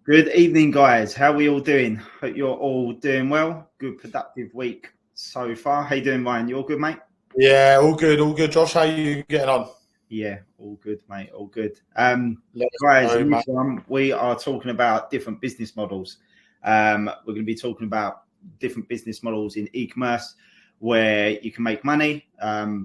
Good evening, guys. How are we all doing? Hope you're all doing well. Good, productive week so far. How you doing, Ryan? You all good, mate? Yeah, all good, all good. Josh, how you getting on? Yeah, all good, mate. All good. Guys, in this one, we are talking about different business models. We're going to be talking about different business models in e-commerce where you can make money,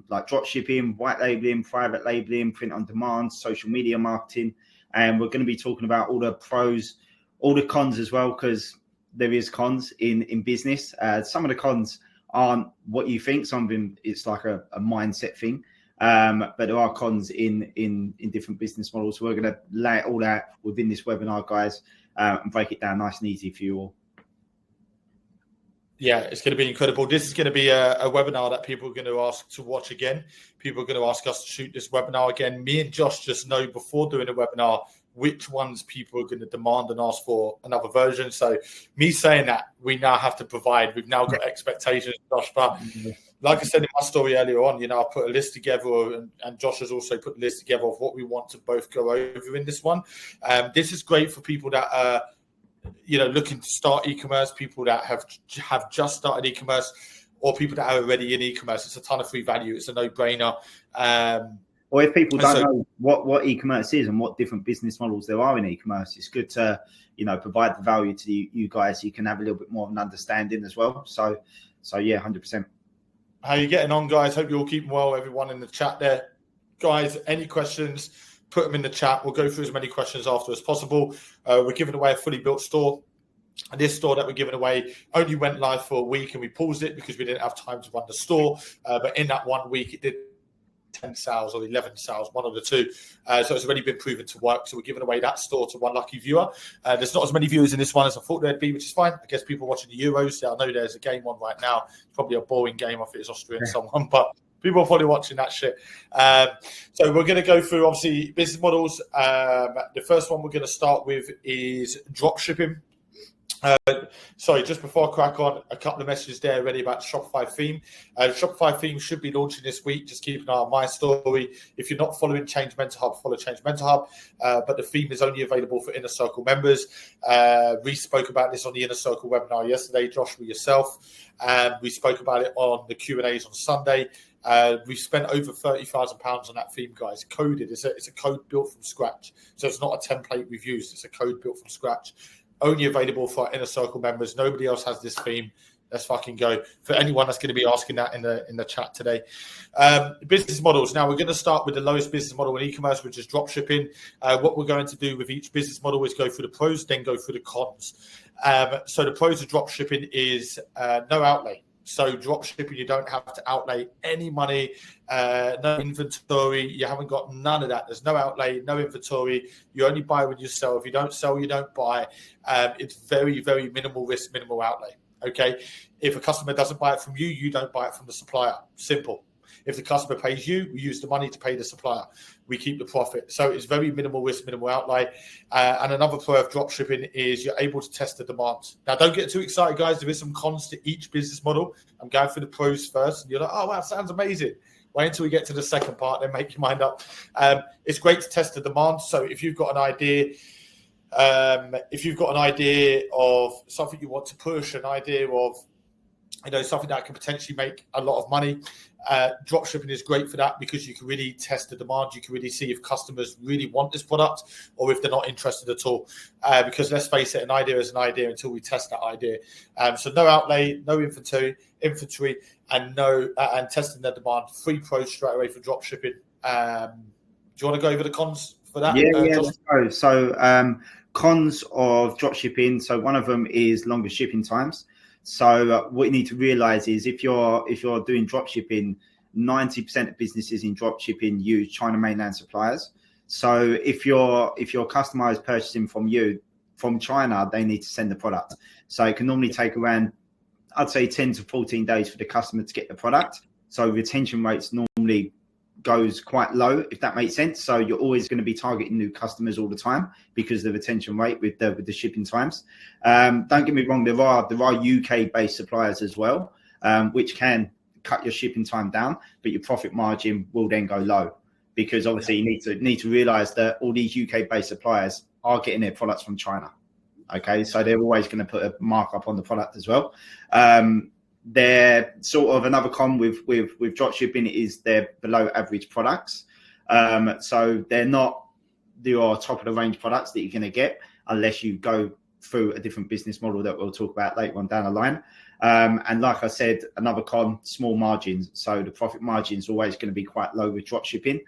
like drop shipping, white labeling, private labeling, print on demand, social media marketing. And we're going to be talking about all the pros, all the cons as well, because there is cons in business. Some of the cons aren't what you think. Some of them, it's like a mindset thing. But there are cons in different business models. So we're going to lay it all out within this webinar, guys, and break it down nice and easy for you all. Yeah, it's going to be incredible. This is going to be a webinar that people are going to ask to watch again. People are going to ask us to shoot this webinar again. Me and Josh just know before doing a webinar which ones people are going to demand and ask for another version. So me saying that, we now have to provide. We've now got expectations, Josh. But like I said in my story earlier on, I put a list together, and Josh has also put a list together of what we want to both go over in this one. This is great for people that are looking to start e-commerce, people that have just started e-commerce, or people that are already in e-commerce. It's a ton of free value. It's a no-brainer. Or if people don't know what e-commerce is and what different business models there are in e-commerce, it's good to, provide the value to you guys so you can have a little bit more of an understanding as well. So yeah, 100%. How are you getting on, guys? Hope you're all keeping well, everyone in the chat there. Guys, any questions, put them in the chat. We'll go through as many questions after as possible. We're giving away a fully built store. And this store that we're giving away only went live for a week, and we paused it because we didn't have time to run the store. But in that 1 week, it did 10 sales or 11 sales, one of the two. So it's already been proven to work. So we're giving away that store to one lucky viewer. There's not as many viewers in this one as I thought there'd be, which is fine. I guess people watching the Euros, I know there's a game on right now. It's probably a boring game. I think it's Austrian someone, but people are probably watching that shit. So we're going to go through, obviously, business models. The first one we're going to start with is drop shipping. Sorry, just before I crack on, a couple of messages there already about the Shopify theme. The Shopify theme should be launching this week. Just keep an eye on my story. If you're not following Change Mental Hub, follow Change Mental Hub. But the theme is only available for Inner Circle members. We spoke about this on the Inner Circle webinar yesterday, Josh, with yourself. We spoke about it on the Q&As on Sunday. We've spent over £30,000 on that theme, guys. Coded. It's a code built from scratch. So it's not a template we've used. It's a code built from scratch. Only available for our Inner Circle members. Nobody else has this theme. Let's fucking go. For anyone that's going to be asking that in the chat today. Business models. Now, we're going to start with the lowest business model in e-commerce, which is drop shipping. What we're going to do with each business model is go through the pros, then go through the cons. So the pros of drop shipping is no outlay. So drop shipping, you don't have to outlay any money, no inventory. You haven't got none of that. There's no outlay, no inventory. You only buy when you sell. If you don't sell, you don't buy. It's very, very minimal risk, minimal outlay. Okay. If a customer doesn't buy it from you, you don't buy it from the supplier. Simple. If the customer pays you, we use the money to pay the supplier. We keep the profit. So it's very minimal risk, minimal outlay. And another pro of drop shipping is you're able to test the demand. Now, don't get too excited, guys. There is some cons to each business model. I'm going through the pros first. And you're like, oh, wow, sounds amazing. Wait until we get to the second part, then make your mind up. It's great to test the demand. So if you've got an idea, of something you want to push, an idea of something that can potentially make a lot of money, drop shipping is great for that because you can really test the demand. You can really see if customers really want this product or if they're not interested at all. Because let's face it, an idea is an idea until we test that idea. So no outlay, no inventory, and and testing the demand. 3 pros straight away for drop shipping. Do you want to go over the cons for that? Yeah. Let's go. So cons of drop shipping. So one of them is longer shipping times. So what you need to realize is if you're doing drop shipping, 90% of businesses in drop shipping use China mainland suppliers. So if your customer is purchasing from you from China, they need to send the product. So it can normally take around, I'd say 10 to 14 days for the customer to get the product. So retention rates normally goes quite low, if that makes sense. So you're always going to be targeting new customers all the time because of the retention rate with the shipping times. Don't get me wrong, there are UK based suppliers as well, which can cut your shipping time down, but your profit margin will then go low. because obviously you need to realize that all these UK-based suppliers are getting their products from China. Okay, so they're always going to put a markup on the product as well. They're sort of another con with drop shipping is they're below average products. So they're not your top of the range products that you're going to get unless you go through a different business model that we'll talk about later on down the line. And like I said, another con, small margins. So the profit margin is always going to be quite low with drop shipping,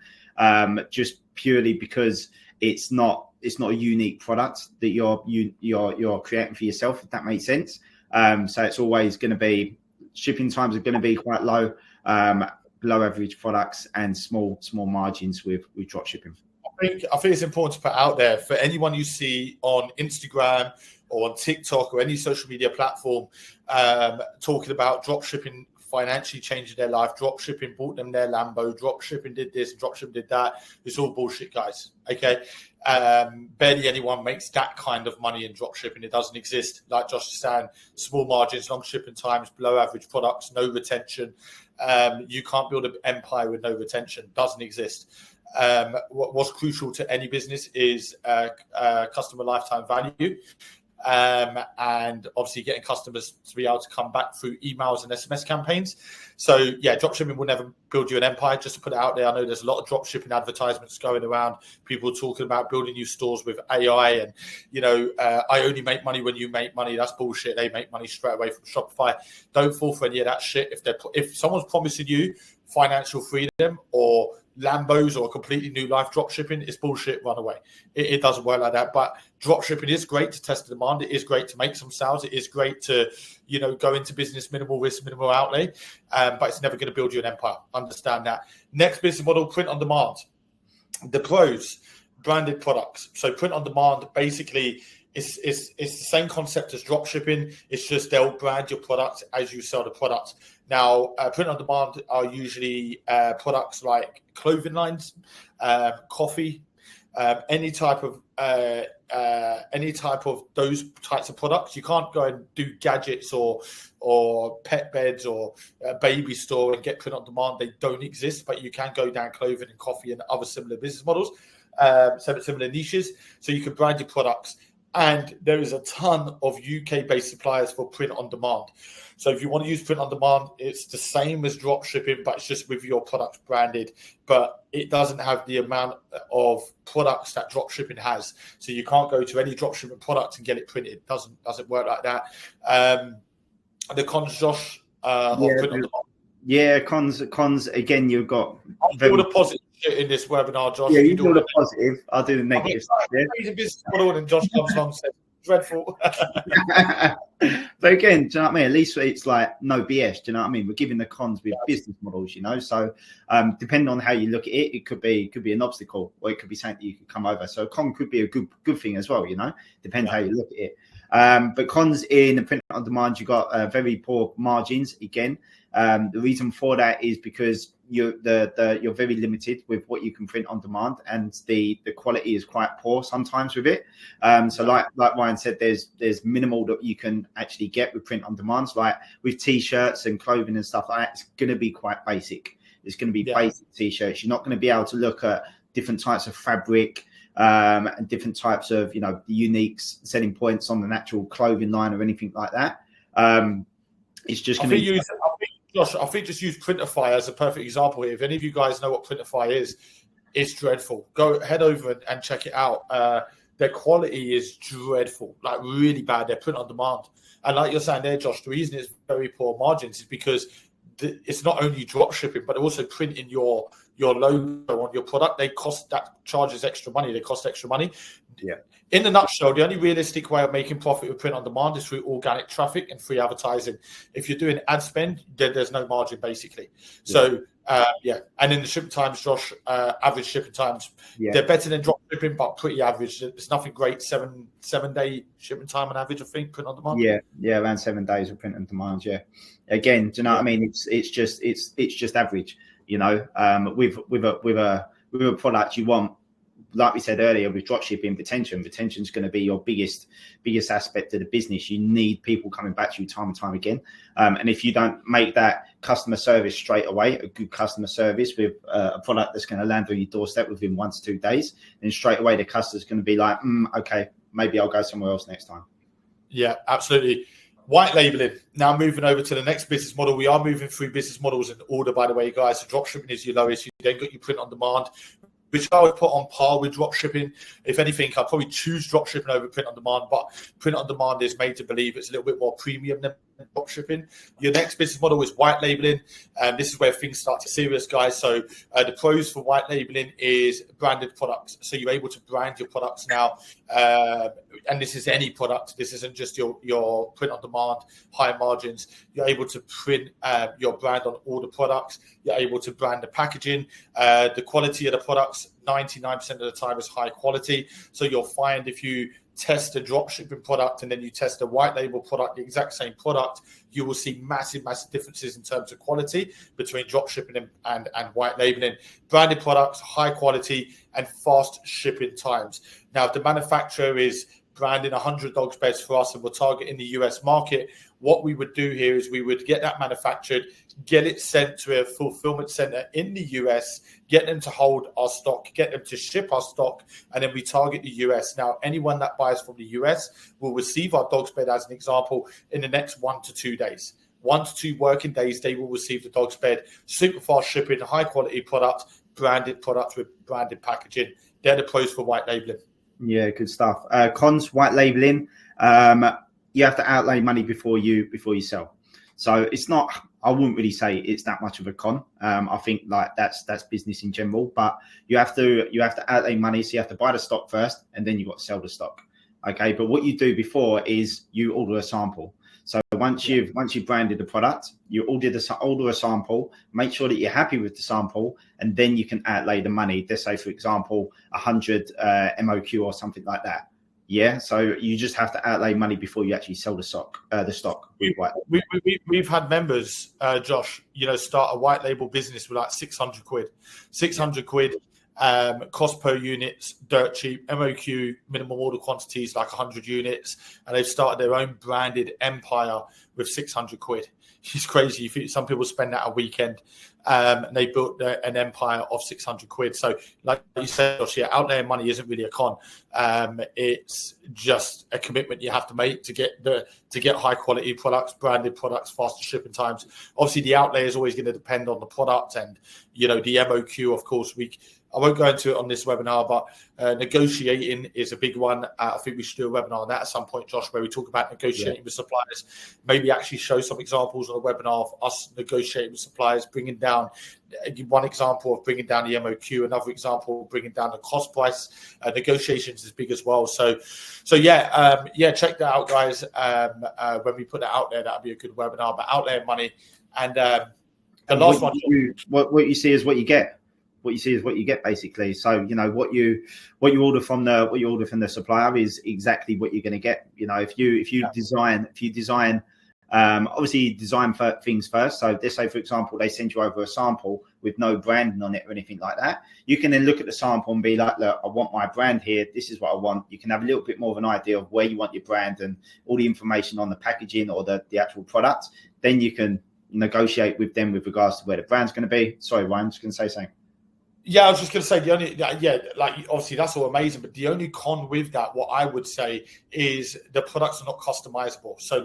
just purely because it's not a unique product that you're creating for yourself, if that makes sense. So it's always going to be, shipping times are going to be quite low, below average products, and small margins with drop shipping. I think it's important to put out there for anyone you see on Instagram or on TikTok or any social media platform talking about drop shipping financially changing their life, drop shipping bought them their Lambo, drop shipping did this, drop shipping did that. It's all bullshit, guys. Okay. Barely anyone makes that kind of money in drop shipping. It doesn't exist. Like Josh is saying, small margins, long shipping times, below average products, no retention. You can't build an empire with no retention. Doesn't exist. What's crucial to any business is customer lifetime value. And obviously getting customers to be able to come back through emails and SMS campaigns. So yeah, dropshipping will never build you an empire. Just to put it out there, I know there's a lot of dropshipping advertisements going around, people talking about building new stores with AI and, I only make money when you make money. That's bullshit. They make money straight away from Shopify. Don't fall for any of that shit. If someone's promising you financial freedom or Lambos or a completely new life, drop shipping is bullshit. Run away. It doesn't work like that. But drop shipping is great to test the demand. It is great to make some sales. It is great to, go into business, minimal risk, minimal outlay. But it's never going to build you an empire. Understand that. Next business model, print on demand. The pros, branded products. So print on demand basically it's the same concept as drop shipping. It's just they'll brand your product as you sell the product. Now, print on demand are usually products like clothing lines, coffee, any type of those types of products. You can't go and do gadgets or pet beds or a baby store and get print on demand. They don't exist, but you can go down clothing and coffee and other similar business models, similar niches. So you can brand your products. And there is a ton of UK-based suppliers for print on demand. So if you want to use print on demand, it's the same as drop shipping, but it's just with your product branded. But it doesn't have the amount of products that drop shipping has. So you can't go to any drop shipping product and get it printed. It doesn't work like that. The cons, Josh, of print on demand. Yeah, cons. Again, you've got. I'll do the positive shit in this webinar, Josh. Yeah, you do the positive. I'll do the negative stuff. Crazy business model, and Josh comes along and says, "Dreadful." But again, do you know what I mean? At least it's like no BS. Do you know what I mean? We're giving the cons with business models, So depending on how you look at it, it could be an obstacle, or it could be something that you could come over. So a con could be a good thing as well. Depends how you look at it. But cons in the print on demand, you got very poor margins again. The reason for that is because you're very limited with what you can print on demand, and the quality is quite poor sometimes with it. So like Ryan said, there's minimal that you can actually get with print on demand. So like with t-shirts and clothing and stuff like that, it's going to be quite basic. It's going to be basic t-shirts. You're not going to be able to look at different types of fabric and different types of the unique selling points on the natural clothing line or anything like that. It's just going to be. Josh, I think just use Printify as a perfect example here. If any of you guys know what Printify is, it's dreadful. Head over and check it out. Their quality is dreadful, like really bad. They're print on demand. And like you're saying there, Josh, the reason it's very poor margins is because it's not only drop shipping, but also printing your logo on your product. That charges extra money. They cost extra money. Yeah. In a nutshell, the only realistic way of making profit with print on demand is through organic traffic and free advertising. If you're doing ad spend, then there's no margin basically. So and in the shipping times, Josh, average shipping times, they're better than drop shipping, but pretty average. It's nothing great. 7-day shipping time on average, I think, print on demand. Yeah, around 7 days of print on demand. Yeah. Again, do you know what I mean? It's just average. With a product, you want like we said earlier, with dropshipping, retention is going to be your biggest aspect of the business. You need people coming back to you time and time again. And if you don't make that customer service straight away, a good customer service with a product that's going to land on your doorstep within 1 to 2 days, then straight away the customer's going to be like, okay, maybe I'll go somewhere else next time. Yeah, absolutely. White labeling. Now moving over to the next business model. We are moving through business models in order, by the way, guys. So dropshipping is your lowest. You then got your print on demand, which I would put on par with dropshipping. If anything, I'd probably choose dropshipping over print on demand, but print on demand is made to believe it's a little bit more premium than dropshipping. Your next business model is white labeling. This is where things start to get serious, guys. So the pros for white labeling is branded products. So you're able to brand your products now. And this is any product. This isn't just your print on demand, high margins. You're able to print your brand on all the products. You're able to brand the packaging. The quality of the products, 99% of the time, is high quality. So you'll find if you test a dropshipping product and then you test a white label product, the exact same product, you will see massive differences in terms of quality between dropshipping and white labeling. Branded products, high quality, and fast shipping times. Now, if the manufacturer is branding 100 dogs beds for us and we're targeting the US market, what we would do here is we would get that manufactured, get it sent to a fulfillment center in the US, get them to hold our stock, get them to ship our stock, and then we target the US. Now, anyone that buys from the US will receive our dog's bed, as an example, in the next 1 to 2 days. 1 to 2 working days, they will receive the dog's bed. Super fast shipping, high quality product, branded products with branded packaging. They're the pros for white labeling. Yeah, good stuff. Cons, white labeling. You have to outlay money before you sell. So it's not, I wouldn't really say it's that much of a con. I think like that's business in general, but you have to outlay money. So you have to buy the stock first and then you've got to sell the stock. Okay. But what you do before is you order a sample. So once you've branded the product, you order a sample, make sure that you're happy with the sample, and then you can outlay the money. Let's say, for example, 100 MOQ or something like that. Yeah, so you just have to outlay money before you actually sell the stock. We've had members, Josh, start a white label business with like 600 quid. 600 quid. Cost per unit, dirt cheap. MOQ, minimum order quantities, like 100 units, and they've started their own branded empire with 600 quid. It's crazy. Some people spend that a weekend, and they built an empire of 600 quid. So, like you said, Josh, yeah, outlaying money isn't really a con. It's just a commitment you have to make to get high quality products, branded products, faster shipping times. Obviously, the outlay is always going to depend on the product, and the MOQ. Of course, I won't go into it on this webinar, but negotiating is a big one. I think we should do a webinar on that at some point, Josh, where we talk about negotiating with suppliers. Maybe actually show some examples on a webinar of us negotiating with suppliers, bringing down one example of bringing down the MOQ, another example of bringing down the cost price. Negotiations is big as well. So yeah, check that out, guys. When we put that out there, that'll be a good webinar. But outlaying money, and the last one. What you see is what you get. What you see is what you get, basically. So what you order from the supplier is exactly what you're going to get. If you design, obviously design for things first. So let's say, for example, they send you over a sample with no branding on it or anything like that. You can then look at the sample and be like, look, I want my brand here. This is what I want. You can have a little bit more of an idea of where you want your brand and all the information on the packaging or the actual product. Then you can negotiate with them with regards to where the brand's going to be. Sorry, Ryan, I'm just going to say something. Yeah, I was just going to say obviously that's all amazing, but the only con with that, what I would say, is the products are not customizable. So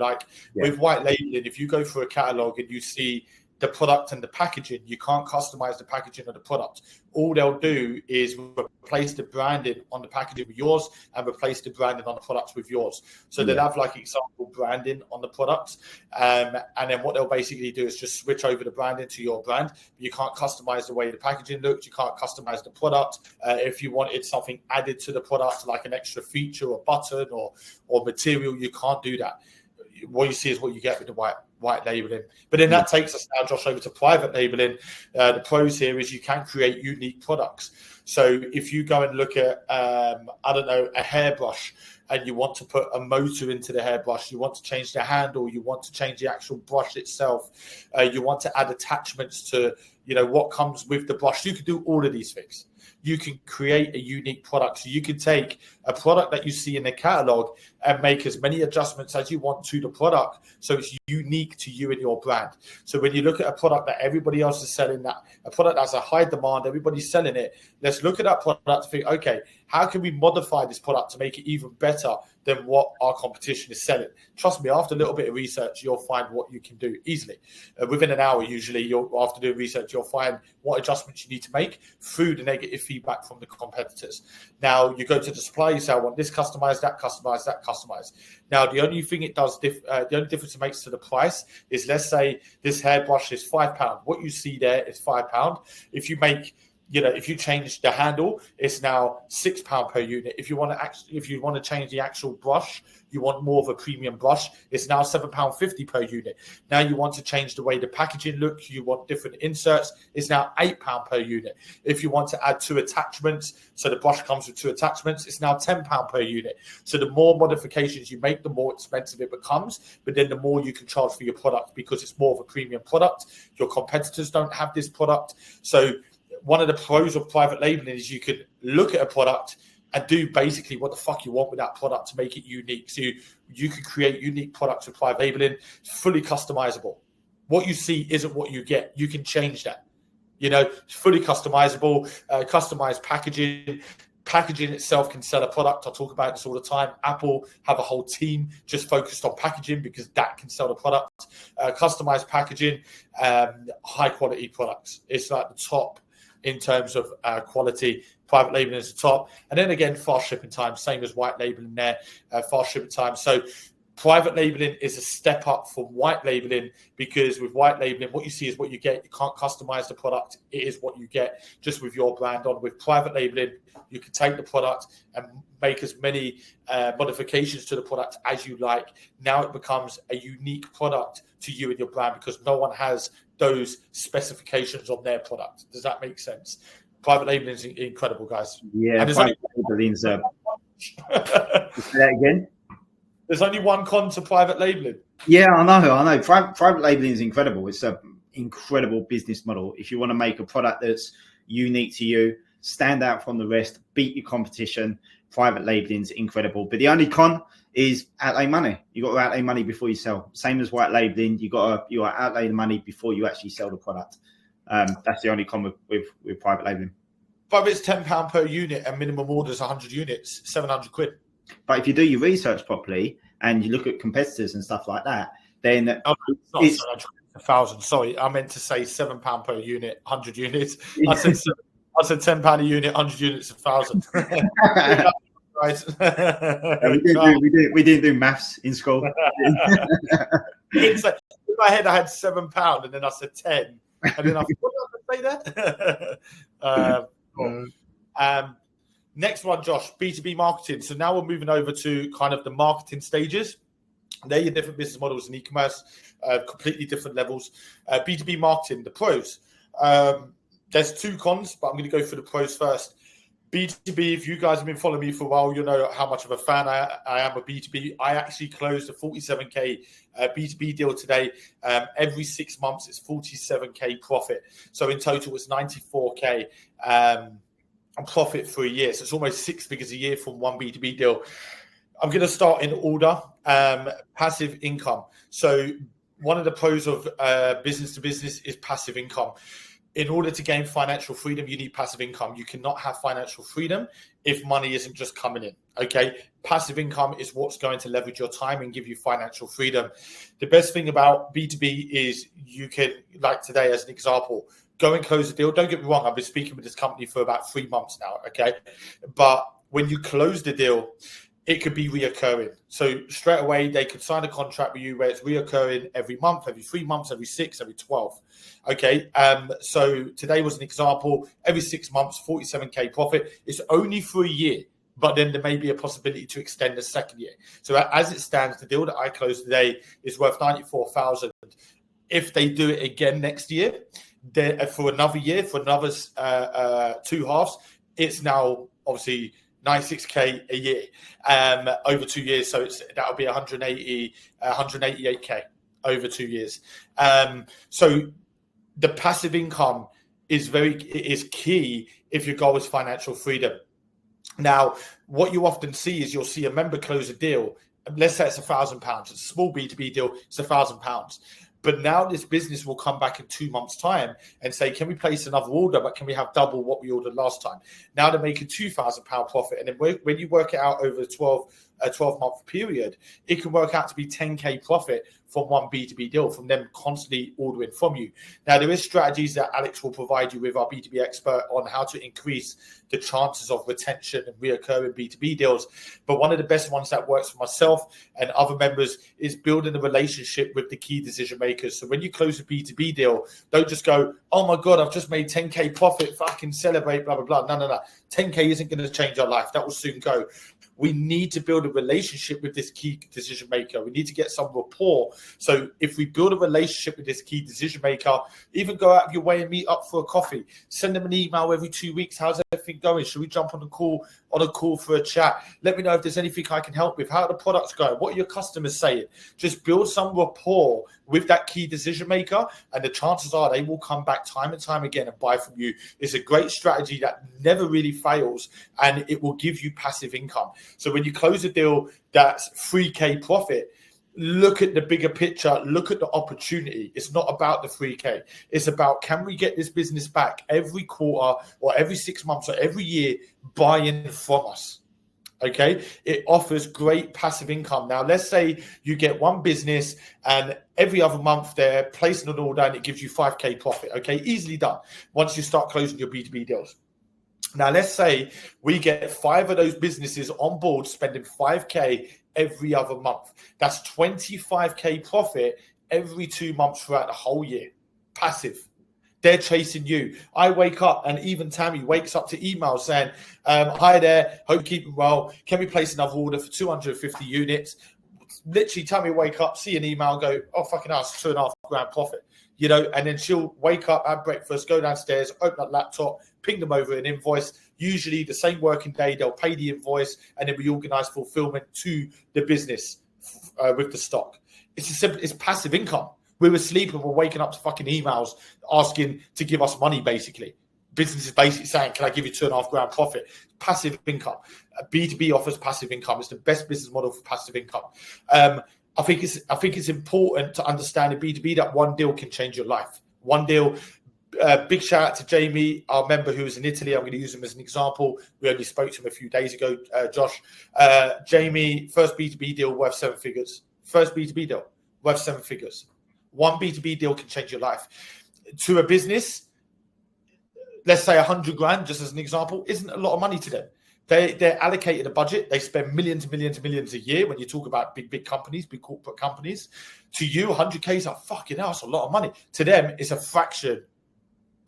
with white labeling, if you go through a catalog and you see the product and the packaging, you can't customize the packaging of the product. All they'll do is replace the branding on the packaging with yours and replace the branding on the products with yours. So they'll have example branding on the products. And then what they'll basically do is just switch over the branding to your brand. You can't customize the way the packaging looks. You can't customize the product. If you wanted something added to the product, like an extra feature or button or material, you can't do that. What you see is what you get with the white labeling. But then that takes us now, Josh, over to private labeling. The pros here is you can create unique products. So if you go and look at, a hairbrush, and you want to put a motor into the hairbrush, you want to change the handle, you want to change the actual brush itself, you want to add attachments to, what comes with the brush. You could do all of these things. You can create a unique product. So you can take a product that you see in the catalog and make as many adjustments as you want to the product, so it's unique to you and your brand. So when you look at a product that everybody else is selling, that a product that's a high demand, everybody's selling it, let's look at that product and think, okay, how can we modify this product to make it even better than what our competition is selling? Trust me, after a little bit of research, you'll find what you can do easily. Within an hour, usually, after doing research, you'll find what adjustments you need to make through the negative feedback from the competitors. Now, you go to the supplier, you say, I want this customized, that customized, that customized. Now, the only thing it does, the only difference it makes to the price is, let's say this hairbrush is £5. What you see there is £5. If you make, if you change the handle, it's now £6 per unit. If you want to change the actual brush, you want more of a premium brush, it's now £7.50 per unit. Now you want to change the way the packaging looks, you want different inserts, it's now £8 per unit. If you want to add 2 attachments, so the brush comes with 2 attachments, it's now £10 per unit. So the more modifications you make, the more expensive it becomes, but then the more you can charge for your product because it's more of a premium product. Your competitors don't have this product. So one of the pros of private labeling is you could look at a product and do basically what the fuck you want with that product to make it unique. So you can create unique products with private labeling, fully customizable. What you see isn't what you get. You can change that. It's fully customizable, customized packaging. Packaging itself can sell a product. I talk about this all the time. Apple have a whole team just focused on packaging because that can sell the product. Customized packaging, high quality products. It's like the top in terms of quality. Private labeling is the top. And then again, fast shipping time, same as white labeling there, fast shipping time. So private labeling is a step up from white labeling, because with white labeling, what you see is what you get. You can't customize the product. It is what you get just with your brand on. With private labeling, you can take the product and make as many modifications to the product as you like. Now it becomes a unique product to you and your brand because no one has those specifications on their product. Does that make sense? Private labeling is incredible, guys. Yeah, private labeling. Say that again. There's only one con to private labeling. Yeah, I know. Private labeling is incredible. It's an incredible business model. If you want to make a product that's unique to you, stand out from the rest, beat your competition, private labeling is incredible. But the only con is outlay money. You got to outlay money before you sell. Same as white labeling, you got to outlay the money before you actually sell the product. That's the only con with private labeling. But if it's £10 per unit and minimum order is 100 units, 700 quid. But if you do your research properly and you look at competitors and stuff like that, then it's 1,000. Sorry, I meant to say £7 per unit, 100 units. I said £10 a unit, 100 units, 1,000. Right. We didn't do maths in school. In my head, I had £7, and then I said 10, and then I thought, what did I say there? Cool. Next one, Josh, B2B marketing. So now we're moving over to kind of the marketing stages. They're your different business models in e-commerce, completely different levels. B2B marketing, the pros. There's 2 cons, but I'm going to go through the pros first. B2B, if you guys have been following me for a while, you know how much of a fan I am of B2B. I actually closed a 47K B2B deal today. Every 6 months, it's 47K profit. So in total, it's 94K profit for a year. So it's almost 6 figures a year from one B2B deal. I'm going to start in order. Passive income. So one of the pros of business to business is passive income. In order to gain financial freedom, you need passive income. You cannot have financial freedom if money isn't just coming in, okay? Passive income is what's going to leverage your time and give you financial freedom. The best thing about B2B is you can, like today as an example, go and close a deal. Don't get me wrong, I've been speaking with this company for about 3 months now, okay? But when you close the deal, it could be reoccurring. So straight away, they could sign a contract with you where it's reoccurring every month, every 3 months, every 6, every 12. Okay. So today was an example. Every 6 months, 47K profit. It's only for a year, but then there may be a possibility to extend the second year. So as it stands, the deal that I closed today is worth 94,000. If they do it again next year, for another year, for another 2 halves, it's now obviously 96K a year over 2 years. So that'll be 188K over 2 years. So the passive income is key if your goal is financial freedom. Now, what you often see is you'll see a member close a deal. Let's say it's £1,000. It's a small B2B deal. It's £1,000. But now this business will come back in 2 months' time and say, can we place another order, but can we have double what we ordered last time? Now they're making £2,000 profit. And then when you work it out over a 12-month period, it can work out to be 10K profit from one B2B deal, from them constantly ordering from you. Now, there is strategies that Alex will provide you with, our B2B expert, on how to increase the chances of retention and reoccurring B2B deals. But one of the best ones that works for myself and other members is building a relationship with the key decision makers. So when you close a B2B deal, don't just go, oh my God, I've just made 10K profit, fucking celebrate, blah, blah, blah. No. 10K isn't going to change our life. That will soon go. We need to build a relationship with this key decision maker. We need to get some rapport. So if we build a relationship with this key decision maker, even go out of your way and meet up for a coffee, send them an email every 2 weeks. How's everything going? Should we jump on a call for a chat? Let me know if there's anything I can help with. How are the products going? What are your customers saying? Just build some rapport with that key decision maker, and the chances are they will come back time and time again and buy from you. It's a great strategy that never really fails, and it will give you passive income. So when you close a deal that's 3K profit, look at the bigger picture, look at the opportunity. It's not about the 3K. It's about, can we get this business back every quarter or every 6 months or every year buying from us? Okay, it offers great passive income. Now, let's say you get one business and every other month they're placing an order and it gives you 5K profit. Okay, easily done once you start closing your B2B deals. Now, let's say we get 5 of those businesses on board spending 5K every other month. That's 25K profit every 2 months throughout the whole year. Passive. They're chasing you. I wake up, and even Tammy wakes up to emails saying, hi there, hope you're keeping well. Can we place another order for 250 units? Literally, Tammy wake up, see an email, go, oh, fucking hell, it's $2.5 grand profit. You know, and then she'll wake up, have breakfast, go downstairs, open up laptop, ping them over an invoice. Usually the same working day, they'll pay the invoice, and then we organize fulfillment to the business with the stock. It's passive income. We were sleeping, we're waking up to fucking emails asking to give us money, basically. Business is basically saying, can I give you $2.5 grand profit? Passive income. B2B offers passive income. It's the best business model for passive income. I think it's important to understand in B2B that one deal can change your life. One deal. Big shout out to Jamie, our member who is in Italy. I'm going to use him as an example. We only spoke to him a few days ago, Josh. Jamie, first B2B deal worth 7 figures. First B2B deal worth 7 figures. One B2B deal can change your life. To a business, let's say 100 grand, just as an example, isn't a lot of money to them. They're allocated a budget. They spend millions a year. When you talk about big companies, big corporate companies, to you, 100K is like, fucking hell, that's a lot of money. To them, it's a fraction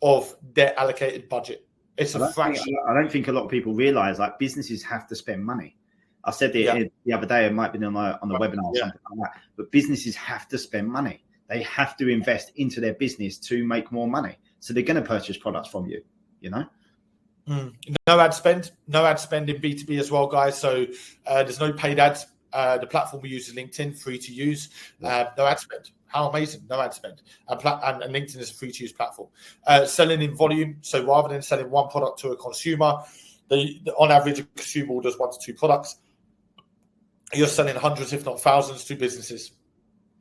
of their allocated budget. It's a fraction. I don't think a lot of people realize, like, businesses have to spend money. I said it the other day, it might be on the webinar or something like that, but businesses have to spend money. They have to invest into their business to make more money. So they're going to purchase products from you, you know? No ad spend in B2B as well, guys. So there's no paid ads. The platform we use is LinkedIn, free to use. No ad spend. How amazing. No ad spend. And LinkedIn is a free to use platform. Selling in volume. So rather than selling one product to a consumer, on average, a consumer orders 1 to 2 products. You're selling hundreds, if not thousands, to businesses.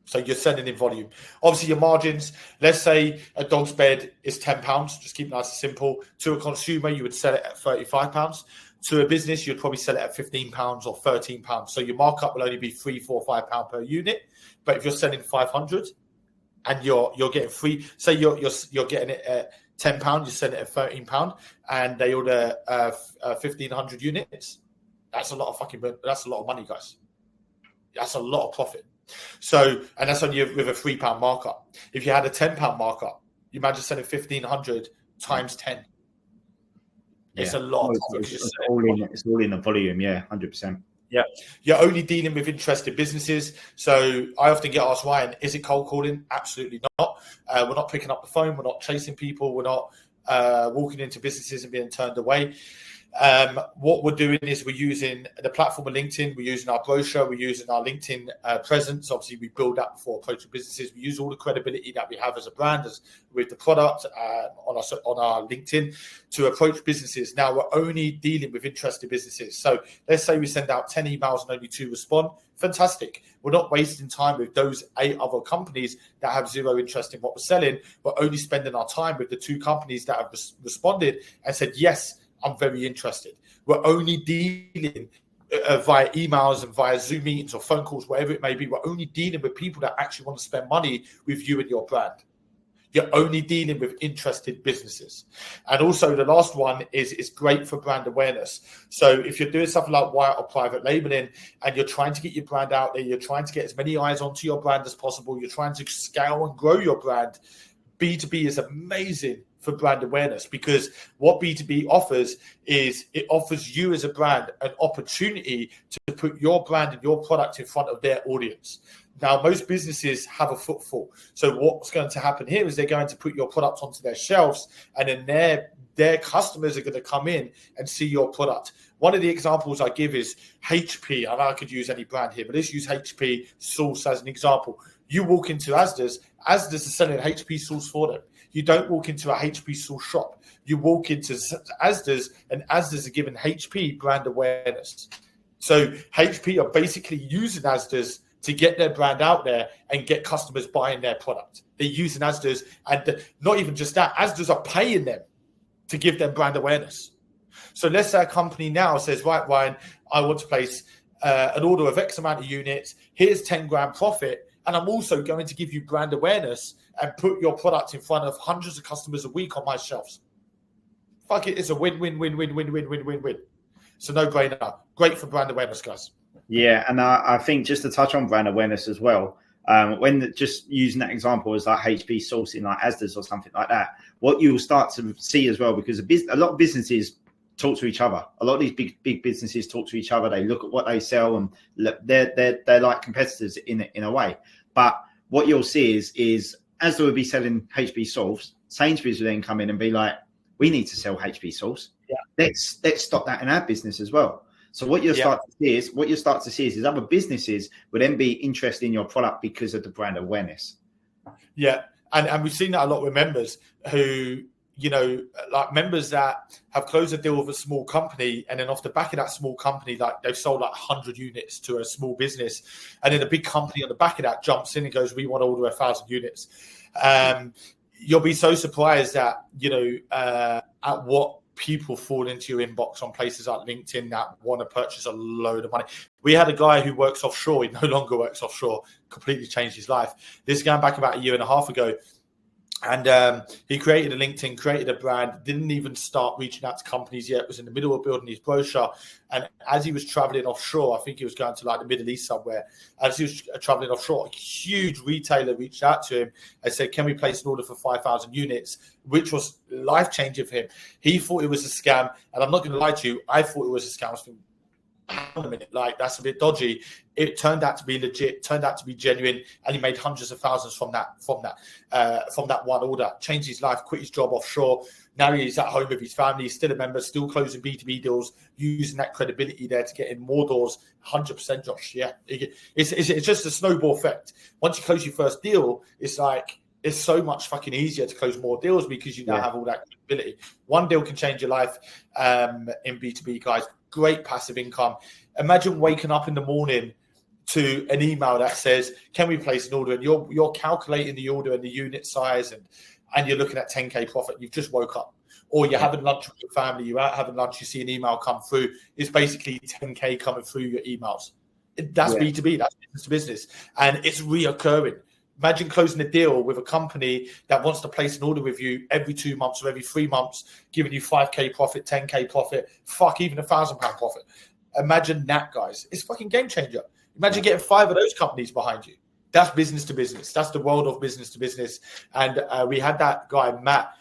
So you're selling in volume. Obviously, your margins, let's say a dog's bed is £10. Just keep it nice and simple. To a consumer, you would sell it at £35. To a business, you'd probably sell it at £15 or £13. So your markup will only be £3, £4, £5 per unit. But if you're selling 500 and you're getting free, say you're getting it at £10, you sell it at £13, and they order 1,500 units. That's a lot of money, guys. That's a lot of profit. So, and that's only with a £3 markup. If you had a £10 markup, you imagine selling 1,500 times 10. It's a lot of profit. It's all in the volume, 100%. Yeah, you're only dealing with interested businesses. So I often get asked, Ryan, is it cold calling? Absolutely not. We're not picking up the phone. We're not chasing people. We're not walking into businesses and being turned away. What we're doing is we're using the platform of LinkedIn, we're using our brochure, we're using our LinkedIn presence. Obviously, we build that before approaching businesses. We use all the credibility that we have as a brand, as with the product on our LinkedIn to approach businesses. Now, we're only dealing with interested businesses. So let's say we send out 10 emails and only 2 respond. Fantastic. We're not wasting time with those 8 other companies that have zero interest in what we're selling. We're only spending our time with the 2 companies that have responded and said, yes, I'm very interested. We're only dealing via emails and via Zoom meetings or phone calls, whatever it may be. We're only dealing with people that actually want to spend money with you and your brand. You're only dealing with interested businesses. And also the last one is it's great for brand awareness. So if you're doing something like white or private labeling and you're trying to get your brand out there, you're trying to get as many eyes onto your brand as possible, you're trying to scale and grow your brand, B2B is amazing for brand awareness, because what B2B offers is it offers you as a brand an opportunity to put your brand and your product in front of their audience. Now, most businesses have a footfall. So what's going to happen here is they're going to put your product onto their shelves, and then their customers are going to come in and see your product. One of the examples I give is HP. I know I could use any brand here, but let's use HP sauce as an example. You walk into Asda's is selling HP sauce for them. You don't walk into a HP sauce shop. You walk into Asda's, and Asda's are giving HP brand awareness. So HP are basically using Asda's to get their brand out there and get customers buying their product. They're using Asda's, and not even just that, Asda's are paying them to give them brand awareness. So let's say a company now says, right, Ryan, I want to place an order of X amount of units. Here's 10 grand profit. And I'm also going to give you brand awareness and put your product in front of hundreds of customers a week on my shelves. Fuck it, it's a win-win-win-win-win-win-win-win. It's a no-brainer. Great for brand awareness, guys. Yeah, and I think just to touch on brand awareness as well, when just using that example as like HP sourcing like Asda's or something like that, what you will start to see as well, because a lot of businesses talk to each other. A lot of these big businesses talk to each other. They look at what they sell, and they're like competitors in a way. But what you'll see is Asda will be selling HP sauce. Sainsbury's will then come in and be like, we need to sell HP sauce. Yeah. Let's stop that in our business as well. So what you'll start to see is other businesses will then be interested in your product because of the brand awareness. Yeah, and we've seen that a lot with members who, you know, like members that have closed a deal with a small company, and then off the back of that small company, like they've sold like 100 units to a small business, and then a big company on the back of that jumps in and goes, we want to order 1,000 units. You'll be so surprised at, you know, at what people fall into your inbox on places like LinkedIn that want to purchase a load of money. We had a guy who works offshore. He no longer works offshore, completely changed his life. This is going back about 1.5 years ago. And he created a LinkedIn, created a brand, didn't even start reaching out to companies yet, was in the middle of building his brochure. And as he was traveling offshore, I think he was going to like the Middle East somewhere. As he was traveling offshore, a huge retailer reached out to him and said, can we place an order for 5,000 units, which was life-changing for him. He thought it was a scam. And I'm not going to lie to you, I thought it was a scam. I was thinking, hang on a minute, like that's a bit dodgy. It turned out to be legit, turned out to be genuine, and he made hundreds of thousands from that one order. Changed his life, quit his job offshore. Now he's at home with his family, he's still a member, still closing B2B deals, using that credibility there to get in more doors. 100%, Josh. Yeah, it's just a snowball effect. Once you close your first deal, it's like it's so much fucking easier to close more deals because you now have all that credibility. One deal can change your life in B2B, guys. Great passive income. Imagine waking up in the morning to an email that says, can we place an order? And you're calculating the order and the unit size, and you're looking at 10K profit. You've just woke up. Or you're having lunch with your family, you're out having lunch, you see an email come through. It's basically 10K coming through your emails. That's B2B, that's business to business. And it's reoccurring. Imagine closing a deal with a company that wants to place an order with you every 2 months or every 3 months, giving you 5K profit, 10K profit, even £1,000 profit. Imagine that, guys. It's a fucking game changer. Imagine getting 5 of those companies behind you. That's business to business. That's the world of business to business. And we had that guy, Matt,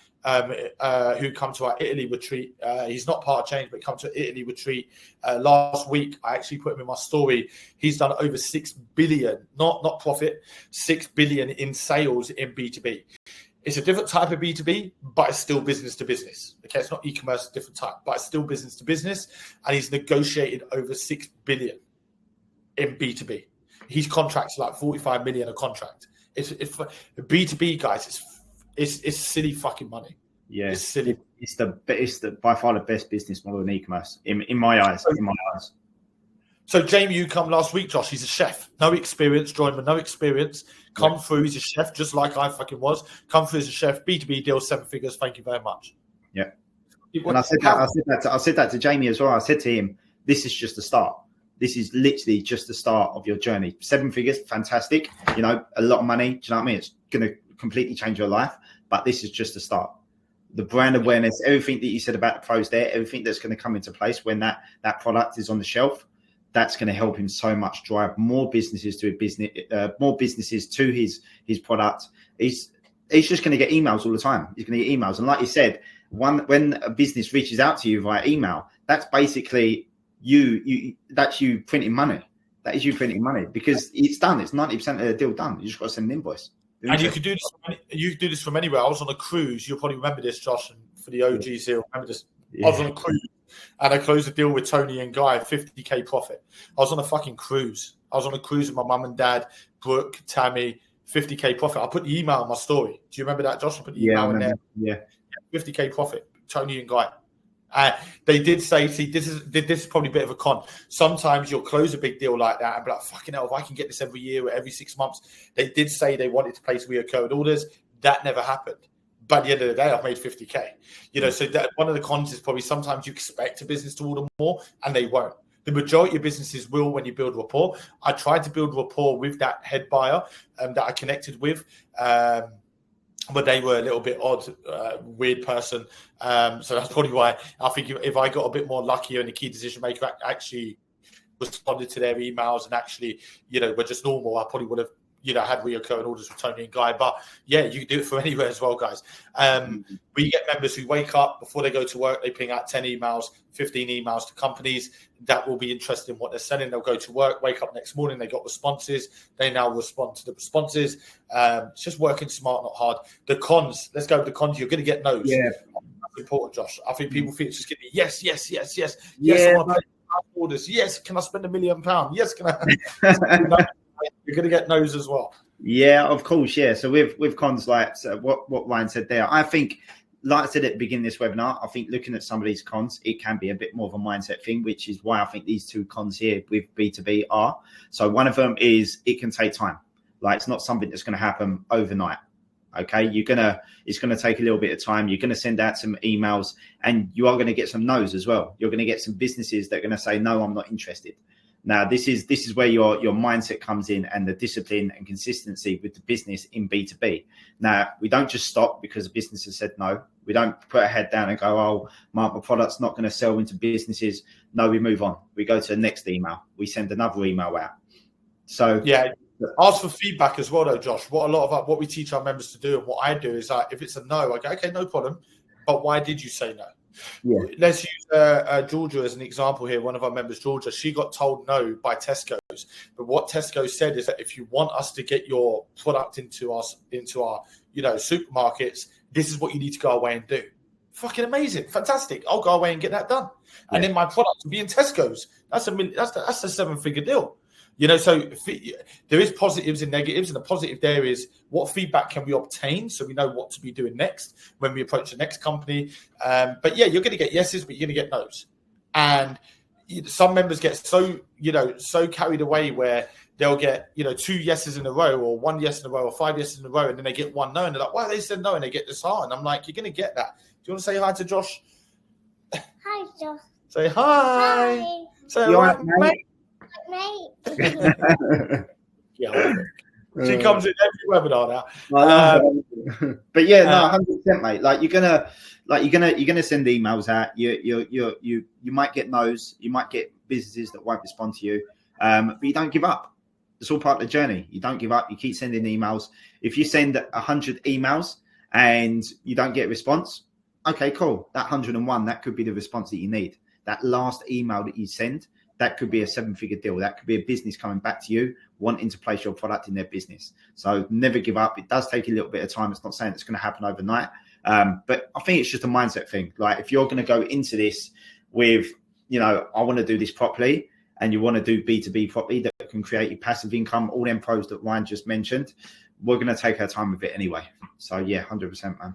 who come to our Italy retreat. He's not part of Change, but come to an Italy retreat last week. I actually put him in my story. He's done over 6 billion, not profit, 6 billion in sales in B2B. It's a different type of B2B, but it's still business to business. Okay, it's not e-commerce, different type, but it's still business to business. And he's negotiated over 6 billion in B2B. His contracts are like 45 million a contract. It's B2B, guys. It's silly fucking money. Yeah, it's silly. It's the by far the best business model in e-commerce in my eyes. So Jamie, you come last week, Josh. He's a chef, no experience. Joined with no experience. Come through. He's a chef, just like I fucking was. Come through as a chef. B2B deal, 7 figures. Thank you very much. Yeah. And I said that to Jamie as well. I said to him, "This is just the start. This is literally just the start of your journey. 7 figures, fantastic. You know, a lot of money. Do you know what I mean? It's going to completely change your life. But this is just the start. The brand awareness, everything that you said about the pros there, everything that's going to come into place when that product is on the shelf, that's going to help him so much drive more businesses to his product. He's just going to get emails all the time. He's going to get emails, and like you said, when a business reaches out to you via email, that's basically that's you printing money. That is you printing money because it's done. It's 90% of the deal done. You just got to send an invoice. And you could do this. You could do this from anywhere. I was on a cruise. You'll probably remember this, Josh, and for the OGs here, remember this. Yeah. I was on a cruise, and I closed a deal with Tony and Guy, 50k profit. I was on a fucking cruise. I was on a cruise with my mum and dad, Brooke, Tammy, 50k profit. I put the email on my story. Do you remember that, Josh? I put the email in there. Yeah, 50k profit. Tony and Guy. They did say, see, this is probably a bit of a con. Sometimes you'll close a big deal like that and be like, fucking hell, if I can get this every year or every 6 months. They did say they wanted to place recurring orders. That never happened. But at the end of the day, I've made 50k. You know, so that one of the cons is probably sometimes you expect a business to order more and they won't. The majority of businesses will when you build rapport. I tried to build rapport with that head buyer that I connected with. But they were a little bit odd, weird person. So that's probably why I think if I got a bit more luckier and the key decision maker actually responded to their emails and actually, you know, were just normal, I probably would have, you know, had recurring orders with Tony and Guy. But yeah, you can do it from anywhere as well, guys. We get members who wake up before they go to work, they ping out 10 emails, 15 emails to companies that will be interested in what they're selling. They'll go to work, wake up next morning, they got responses. They now respond to the responses. It's just working smart, not hard. The cons, let's go with the cons. You're going to get no's. Yeah. That's important, Josh. I think people think it's just going to be yes. Yeah. Orders. Yes. Can I spend £1 million? Yes. Can I? You're going to get no's as well. Yeah, of course. Yeah. So with cons, like what Ryan said there, I think, like I said at the beginning of this webinar, I think looking at some of these cons, it can be a bit more of a mindset thing, which is why I think these 2 cons here with B2B are. So one of them is it can take time. Like it's not something that's going to happen overnight. Okay. It's going to take a little bit of time. You're going to send out some emails and you are going to get some no's as well. You're going to get some businesses that are going to say, no, I'm not interested. Now, this is where your mindset comes in and the discipline and consistency with the business in B2B. Now, we don't just stop because the business has said no. We don't put our head down and go, oh, my product's not going to sell into businesses. No, we move on. We go to the next email. We send another email out. So yeah, ask for feedback as well, though, Josh. What we teach our members to do and what I do is if it's a no, I go, okay, no problem. But why did you say no? Yeah. Let's use Georgia as an example here. One of our members, Georgia, she got told no by Tesco's. But what Tesco said is that if you want us to get your product into our supermarkets, this is what you need to go away and do. Fucking amazing, fantastic! I'll go away and get that done, and then my product will be in Tesco's. That's a 7-figure deal. You know, so there is positives and negatives, and the positive there is what feedback can we obtain so we know what to be doing next when we approach the next company. But yeah, you're going to get yeses, but you're going to get no's. And some members get so carried away where they'll get, 2 yeses in a row or 1 yes in a row or 5 yeses in a row, and then they get 1 no, and they're like, well, they said no, and they get disheartened. And I'm like, you're going to get that. Do you want to say hi to Josh? Hi, Josh. Say hi. Hi. Say hi, mate. Mate. Yeah, she comes in every webinar now. But yeah, no, 100%, mate. Like you're gonna send emails out. You might get no's. You might get businesses that won't respond to you. But you don't give up. It's all part of the journey. You don't give up. You keep sending emails. If you send 100 emails and you don't get a response, okay, cool. That 101, that could be the response that you need. That last email that you send, that could be a 7-figure deal. That could be a business coming back to you, wanting to place your product in their business. So never give up. It does take a little bit of time. It's not saying it's going to happen overnight. But I think it's just a mindset thing. Like if you're going to go into this with, I want to do this properly, and you want to do B2B properly that can create you passive income, all them pros that Ryan just mentioned, we're going to take our time with it anyway. So yeah, 100%, man.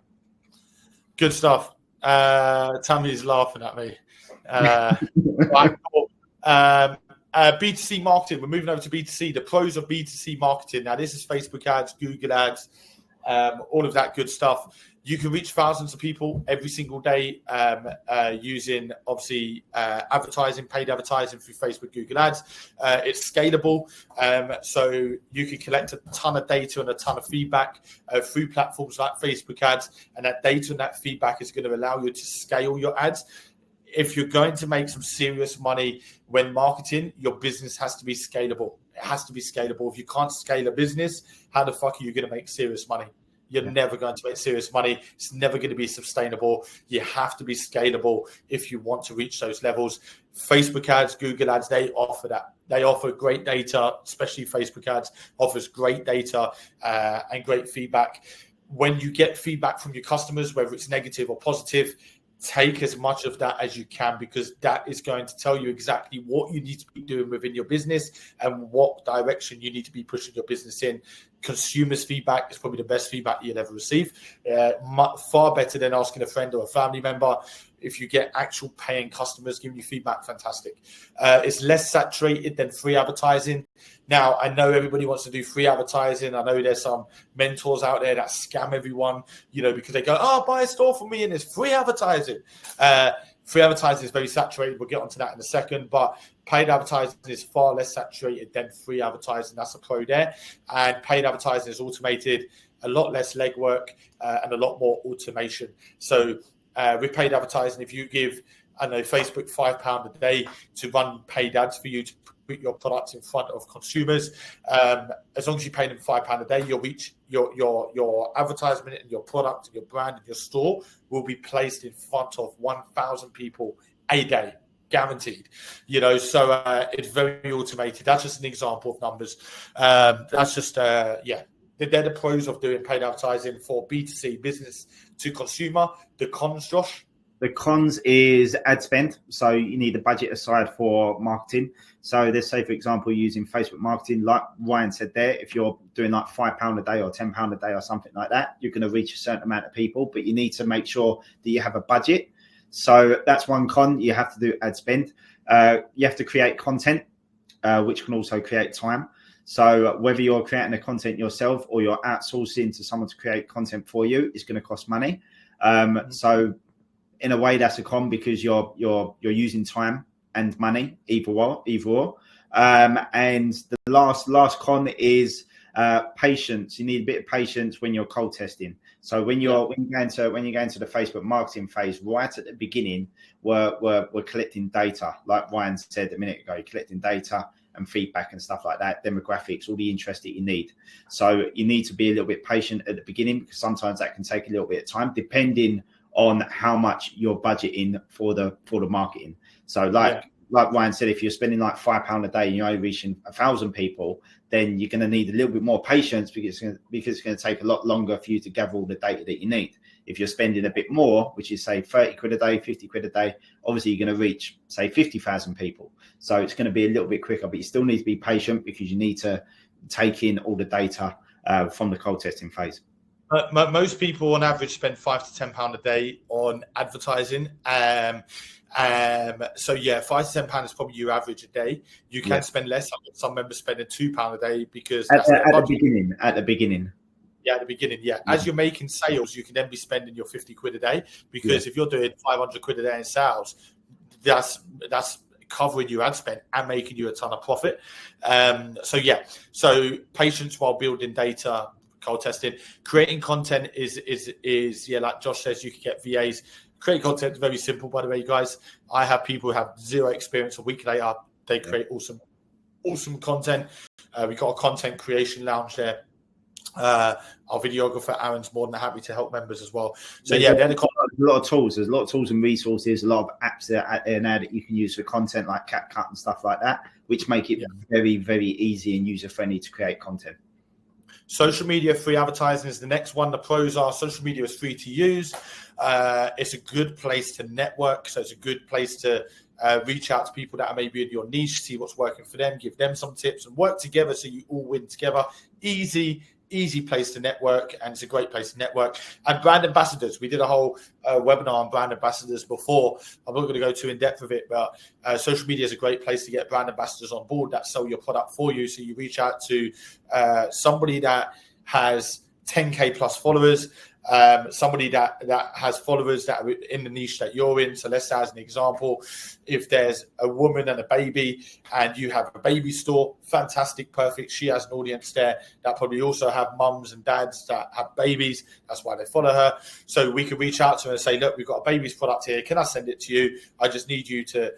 Good stuff. Tammy's laughing at me. Right, cool. B2C marketing. We're moving over to B2C. The pros of B2C marketing. Now, this is Facebook ads, Google ads, all of that good stuff. You can reach thousands of people every single day using, obviously, advertising, paid advertising through Facebook, Google ads. It's scalable. So you can collect a ton of data and a ton of feedback through platforms like Facebook ads. And that data and that feedback is going to allow you to scale your ads. If you're going to make some serious money when marketing, your business has to be scalable. It has to be scalable. If you can't scale a business, how the fuck are you going to make serious money? You're never going to make serious money. It's never going to be sustainable. You have to be scalable if you want to reach those levels. Facebook ads, Google ads, they offer that. They offer great data, especially Facebook ads offers great data and great feedback. When you get feedback from your customers, whether it's negative or positive, take as much of that as you can, because that is going to tell you exactly what you need to be doing within your business and what direction you need to be pushing your business in. Consumers' feedback is probably the best feedback you'll ever receive. Far better than asking a friend or a family member. If you get actual paying customers giving you feedback, fantastic. It's less saturated than free advertising. Now, I know everybody wants to do free advertising. I know there's some mentors out there that scam everyone, because they go, buy a store from me and it's free advertising. Free advertising is very saturated. We'll get onto that in a second, but paid advertising is far less saturated than free advertising. That's a pro there. And paid advertising is automated, a lot less legwork, and a lot more automation. So with paid advertising, if you give, Facebook £5 a day to run paid ads for you to put your products in front of consumers, as long as you pay them £5 a day, you'll reach your advertisement and your product and your brand and your store will be placed in front of 1,000 people a day, guaranteed. So it's very automated. That's just an example of numbers. That's just they're the pros of doing paid advertising for B2C, business to consumer. The cons, Josh? The cons is ad spend. So you need a budget aside for marketing. So let's say, for example, using Facebook marketing, like Ryan said there, if you're doing like £5 a day or £10 a day or something like that, you're going to reach a certain amount of people, but you need to make sure that you have a budget. So that's one con. You have to do ad spend. You have to create content, which can also create time. So whether you're creating the content yourself or you're outsourcing to someone to create content for you, it's going to cost money. So in a way, that's a con because you're using time and money, either or. And the last con is patience. You need a bit of patience when you're cold testing. So when you're going to the Facebook marketing phase, right at the beginning, we're collecting data, like Ryan said a minute ago, collecting data and feedback and stuff like that, demographics, all the interest that you need. So you need to be a little bit patient at the beginning because sometimes that can take a little bit of time, depending on how much you're budgeting for the marketing. So like Ryan said, if you're spending like £5 a day and you're only reaching 1,000 people, then you're going to need a little bit more patience because it's going to take a lot longer for you to gather all the data that you need. If you're spending a bit more, which is say 30 quid a day, 50 quid a day, obviously you're going to reach say 50,000 people. So it's going to be a little bit quicker, but you still need to be patient because you need to take in all the data from the cold testing phase. Most people on average spend £5 to £10 a day on advertising. So £5 to £10 is probably your average a day. You can spend less. Some members spending £2 a day because that's at the beginning. Yeah, at the beginning, As you're making sales, you can then be spending your 50 quid a day because if you're doing 500 quid a day in sales, that's covering your ad spend and making you a ton of profit. So patience while building data, cold testing, creating content is like Josh says, you can get VAs. Creating content is very simple, by the way, guys. I have people who have zero experience. A week later, they create awesome content. We've got a content creation lounge there. Our videographer Aaron's more than happy to help members as well. So they're the content. a lot of tools. There's a lot of tools and resources, a lot of apps that are out there now that you can use for content like CapCut and stuff like that, which make it very, very easy and user-friendly to create content. Social media free advertising is the next one. The pros are social media is free to use. It's a good place to network. So it's a good place to reach out to people that are maybe in your niche, see what's working for them, give them some tips and work together so you all win together. Easy place to network, and it's a great place to network. And brand ambassadors. We did a whole webinar on brand ambassadors before. I'm not going to go too in depth of it, but social media is a great place to get brand ambassadors on board that sell your product for you. So you reach out to somebody that has 10K plus followers, somebody that has followers that are in the niche that you're in. So let's say, as an example, if there's a woman and a baby and you have a baby store, fantastic, perfect. She has an audience there that probably also have mums and dads that have babies. That's why they follow her. So we could reach out to her and say, look, we've got a baby's product here. Can I send it to you? I just need you to,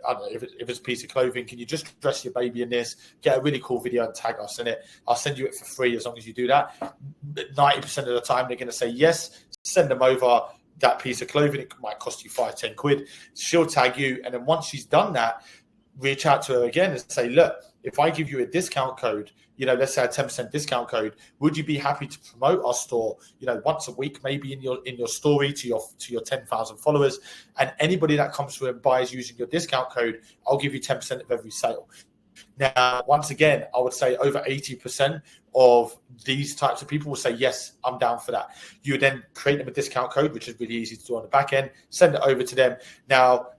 I don't know, if it's a piece of clothing, can you just dress your baby in this, get a really cool video and tag us in it? I'll send you it for free as long as you do that. 90% of the time, they're going to say yes. Send them over that piece of clothing. It might cost you 5-10 quid. She'll tag you. And then once she's done that, reach out to her again and say, look, if I give you a discount code, let's say a 10% discount code, would you be happy to promote our store, once a week, maybe in your story to your 10,000 followers? And anybody that comes through and buys using your discount code, I'll give you 10% of every sale. Now, once again, I would say over 80% of these types of people will say, yes, I'm down for that. You then create them a discount code, which is really easy to do on the back end, send it over to them. Now,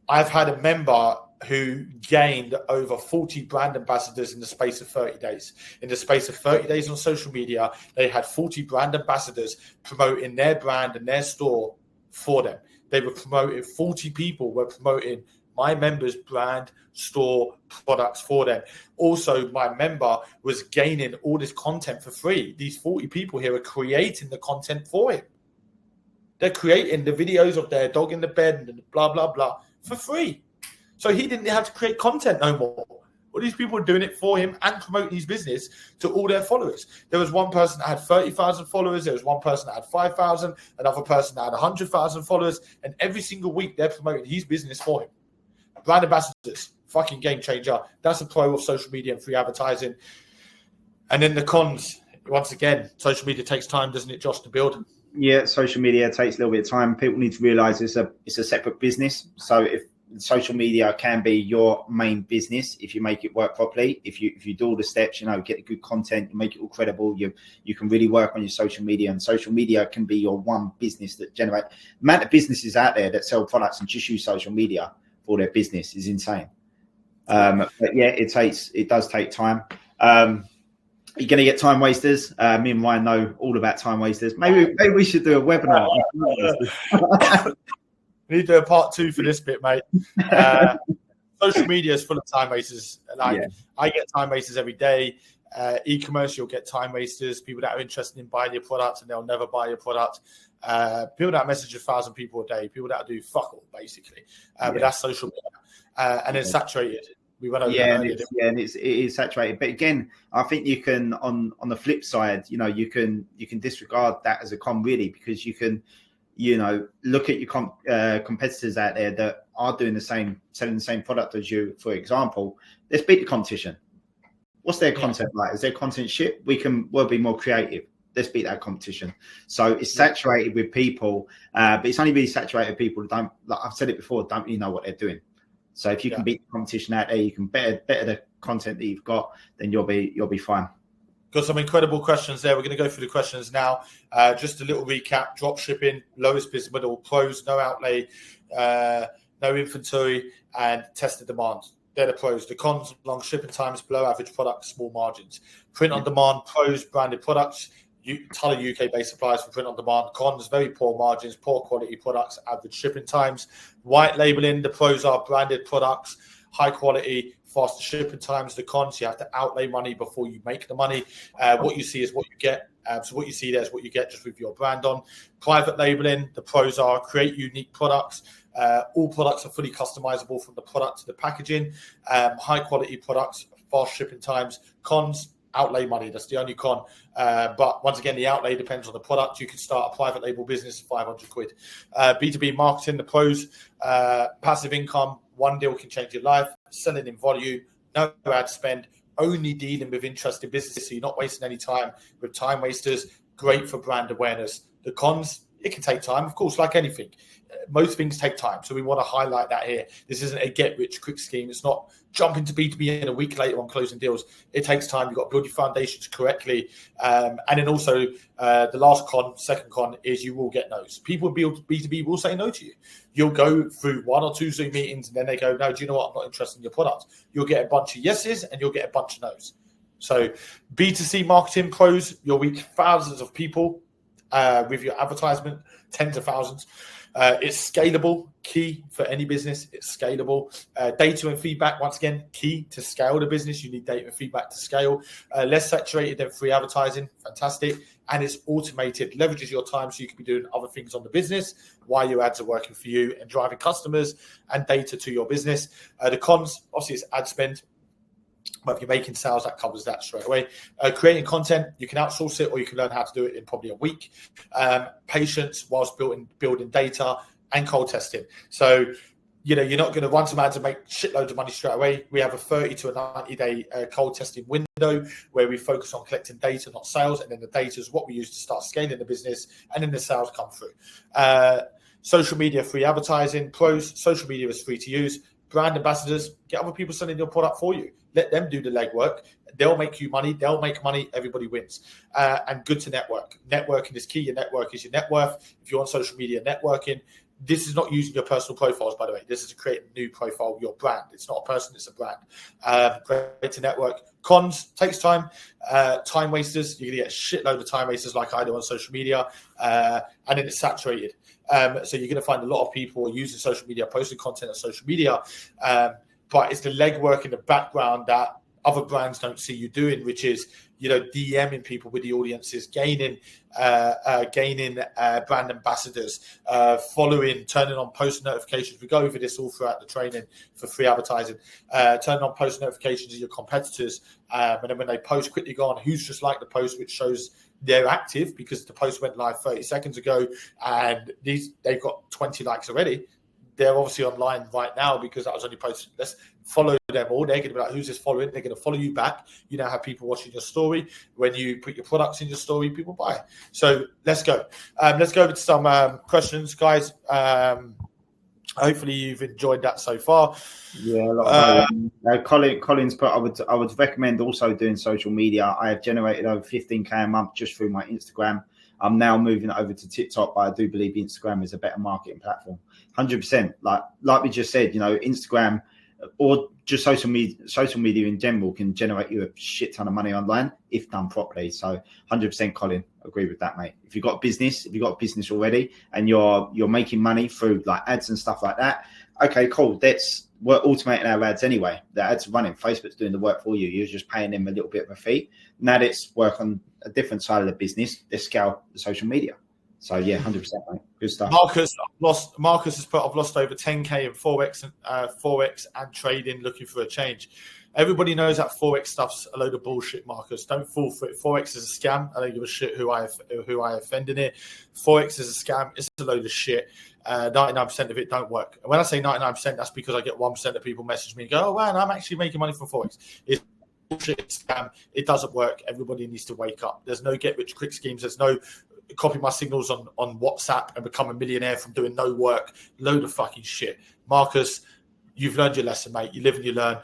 I've had a member who gained over 40 brand ambassadors in the space of 30 days. In the space of 30 days on social media, they had 40 brand ambassadors promoting their brand and their store for them. They were promoting, 40 people were promoting my member's brand, store, products for them. Also, my member was gaining all this content for free. These 40 people here are creating the content for him. They're creating the videos of their dog in the bed and blah, blah, blah for free. So he didn't have to create content no more. All these people are doing it for him and promoting his business to all their followers. There was one person that had 30,000 followers. There was one person that had 5,000, another person that had 100,000 followers. And every single week they're promoting his business for him. Brand ambassadors, fucking game changer. That's a pro of social media and free advertising. And then the cons, once again, social media takes time, doesn't it, Josh, to build? Yeah, social media takes a little bit of time. People need to realize it's a separate business. So if social media can be your main business if you make it work properly, if you do all the steps, get the good content, you make it all credible, you can really work on your social media, and social media can be your one business that generate. The amount of businesses out there that sell products and just use social media for their business is insane. But yeah, it does take time. You're going to get time wasters. Me and Ryan know all about time wasters. Maybe we should do a webinar. We need to do a part 2 for this bit, mate. Social media is full of time wasters. I get time wasters every day. E-commerce, you'll get time wasters, people that are interested in buying your product and they'll never buy your product. People that message 1,000 people a day, people that do fuck all, basically. But that's social media. And it's saturated. We went over and it is saturated. But again, I think you can, on the flip side, you can disregard that as a con, really, because you can, look at your competitors out there that are doing selling the same product as you. For example, let's beat the competition. What's their content like? Is their content shit? We'll be more creative. Let's beat that competition. So it's saturated with people, but it's only really saturated with people that don't, like I've said it before, don't really know what they're doing. So if you can beat the competition out there, you can better the content that you've got, then you'll be fine. Got some incredible questions there. We're going to go through the questions now. Just a little recap: drop shipping, lowest business model, pros, no outlay, no inventory, and tested demand. They're the pros. The cons: long shipping times, below average products, small margins. Print on demand, pros, branded products. Ton of UK-based suppliers for print on demand. Cons: very poor margins, poor quality products, average shipping times. White labeling: the pros are branded products, high quality, faster shipping times. The cons: you have to outlay money before you make the money. What you see is what you get. So what you see there is what you get just with your brand on. Private labeling: the pros are create unique products. All products are fully customizable from the product to the packaging. High quality products, fast shipping times. Cons: outlay money. That's the only con. But once again, the outlay depends on the product. You can start a private label business for 500 quid. B2B marketing, the pros, passive income. One deal can change your life. Selling in volume, no ad spend, only dealing with interesting businesses. So you're not wasting any time with time wasters. Great for brand awareness. The cons, it can take time, of course, like anything. Most things take time. So we want to highlight that here. This isn't a get-rich-quick scheme. It's not jump into B2B in a week later on closing deals. It takes time. You've got to build your foundations correctly. And then also the last con, second con, is you will get no's. People in B2B will say no to you. You'll go through 1 or 2 Zoom meetings and then they go, no, do you know what? I'm not interested in your product. You'll get a bunch of yeses and you'll get a bunch of no's. So B2C marketing pros, you'll reach thousands of people with your advertisement, tens of thousands. It's scalable, key for any business. It's scalable. Data and feedback, once again, key to scale the business. You need data and feedback to scale. Less saturated than free advertising, fantastic. And it's automated, leverages your time so you can be doing other things on the business while your ads are working for you and driving customers and data to your business. The cons, obviously, it's ad spend. But if you're making sales, that covers that straight away. Creating content, you can outsource it or you can learn how to do it in probably a week. Patience whilst building data and cold testing. So, you're not going to run some ads and make shitloads of money straight away. We have a 30 to a 90-day cold testing window where we focus on collecting data, not sales. And then the data is what we use to start scaling the business. And then the sales come through. Social media, free advertising. Pros, social media is free to use. Brand ambassadors, get other people selling your product for you. Let them do the legwork. They'll make you money. They'll make money. Everybody wins. And good to network. Networking is key. Your network is your net worth. If you're on social media networking, this is not using your personal profiles, by the way. This is to create a new profile, your brand. It's not a person, it's a brand. Great to network. Cons, takes time. Time wasters, you're going to get a shitload of time wasters like I do on social media. And then it's saturated. So you're going to find a lot of people using social media, posting content on social media. But it's the legwork in the background that other brands don't see you doing, which is, DMing people with the audiences, gaining brand ambassadors, following, turning on post notifications. We go over this all throughout the training for free advertising. Turning on post notifications of your competitors. And then when they post, quickly go on who's just like the post, which shows they're active because the post went live 30 seconds ago and they've got 20 likes already. They're obviously online right now because that was only posted. Let's follow them all. They're going to be like, who's this following? They're going to follow you back. You now have people watching your story. When you put your products in your story, people buy. So let's go. Let's go over to some questions, guys. Hopefully you've enjoyed that so far. Yeah, Colin's put, I would recommend also doing social media. I have generated over 15k a month just through my Instagram. I'm now moving over to TikTok, but I do believe Instagram is a better marketing platform. 100%. Like we just said, Instagram or just social media in general can generate you a shit ton of money online if done properly. So 100%, Colin, agree with that, mate. If you've got a business already and you're making money through like ads and stuff like that, okay, cool. We're automating our ads anyway. The ads are running. Facebook's doing the work for you. You're just paying them a little bit of a fee. Now let's work on a different side of the business. Let's scale the social media. So yeah, 100%, mate. Good stuff. Marcus has put, I've lost over 10k in Forex and trading, looking for a change. Everybody knows that Forex stuff's a load of bullshit, Marcus. Don't fall for it. Forex is a scam. I don't give a shit who I offend in it. Forex is a scam. It's a load of shit. 99% of it don't work. And when I say 99%, that's because I get 1% of people message me and go, oh, man, I'm actually making money from Forex. It's bullshit. It's scam. It doesn't work. Everybody needs to wake up. There's no get-rich-quick schemes. There's no copy my signals on WhatsApp and become a millionaire from doing no work. Load of fucking shit. Marcus, you've learned your lesson, mate. You live and you learn.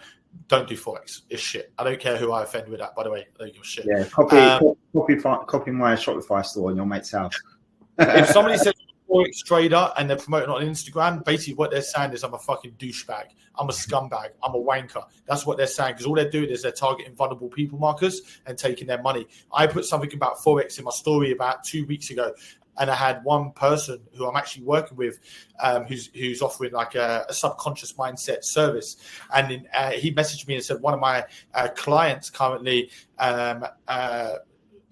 Don't do Forex. It's shit. I don't care who I offend with that, by the way. I don't give a shit. Yeah, copy my Shopify store in your mate's house. If somebody says Forex trader and they're promoting on Instagram, basically what they're saying is I'm a fucking douchebag. I'm a scumbag. I'm a wanker. That's what they're saying because all they're doing is they're targeting vulnerable people, Marcus, and taking their money. I put something about Forex in my story about 2 weeks ago. And I had one person who I'm actually working with who's offering like a subconscious mindset service. And he messaged me and said one of my clients currently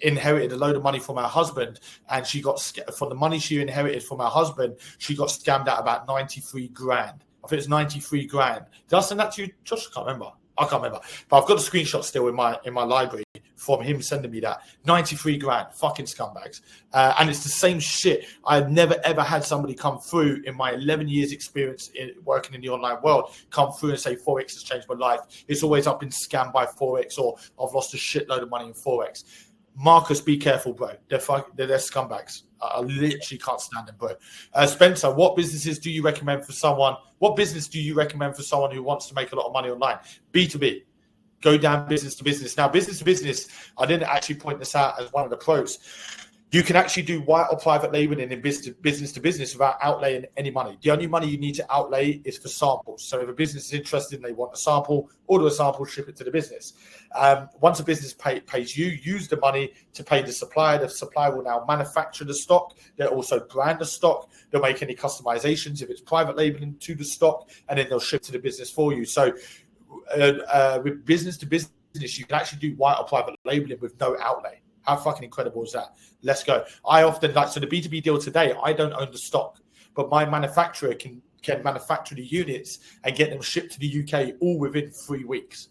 inherited a load of money from her husband. And she got, for the money she inherited from her husband, she got scammed out about 93 grand. I think it's 93 grand. Did I send that to you, Josh? I can't remember. But I've got the screenshot still in my library from him sending me that. 93 grand, fucking scumbags. And it's the same shit. I've never ever had somebody come through in my 11 years experience in working in the online world, come through and say Forex has changed my life. It's always I've been scammed by Forex, or I've lost a shitload of money in Forex. Marcus, be careful, bro. They're scumbags. I literally can't stand them, bro. Spencer, what business do you recommend for someone who wants to make a lot of money online? B2B. Go down business to business. Now, business to business, I didn't actually point this out as one of the pros. You can actually do white or private labeling in business to business without outlaying any money. The only money you need to outlay is for samples. So if a business is interested and they want a sample, order a sample, ship it to the business. Once a business pays you, use the money to pay the supplier. The supplier will now manufacture the stock. They'll also brand the stock. They'll make any customizations if it's private labeling to the stock, and then they'll ship to the business for you. So with business to business, you can actually do white or private labeling with no outlay. How fucking incredible is that? Let's go. I often so the B2B deal today, I don't own the stock, but my manufacturer can manufacture the units and get them shipped to the UK all within 3 weeks.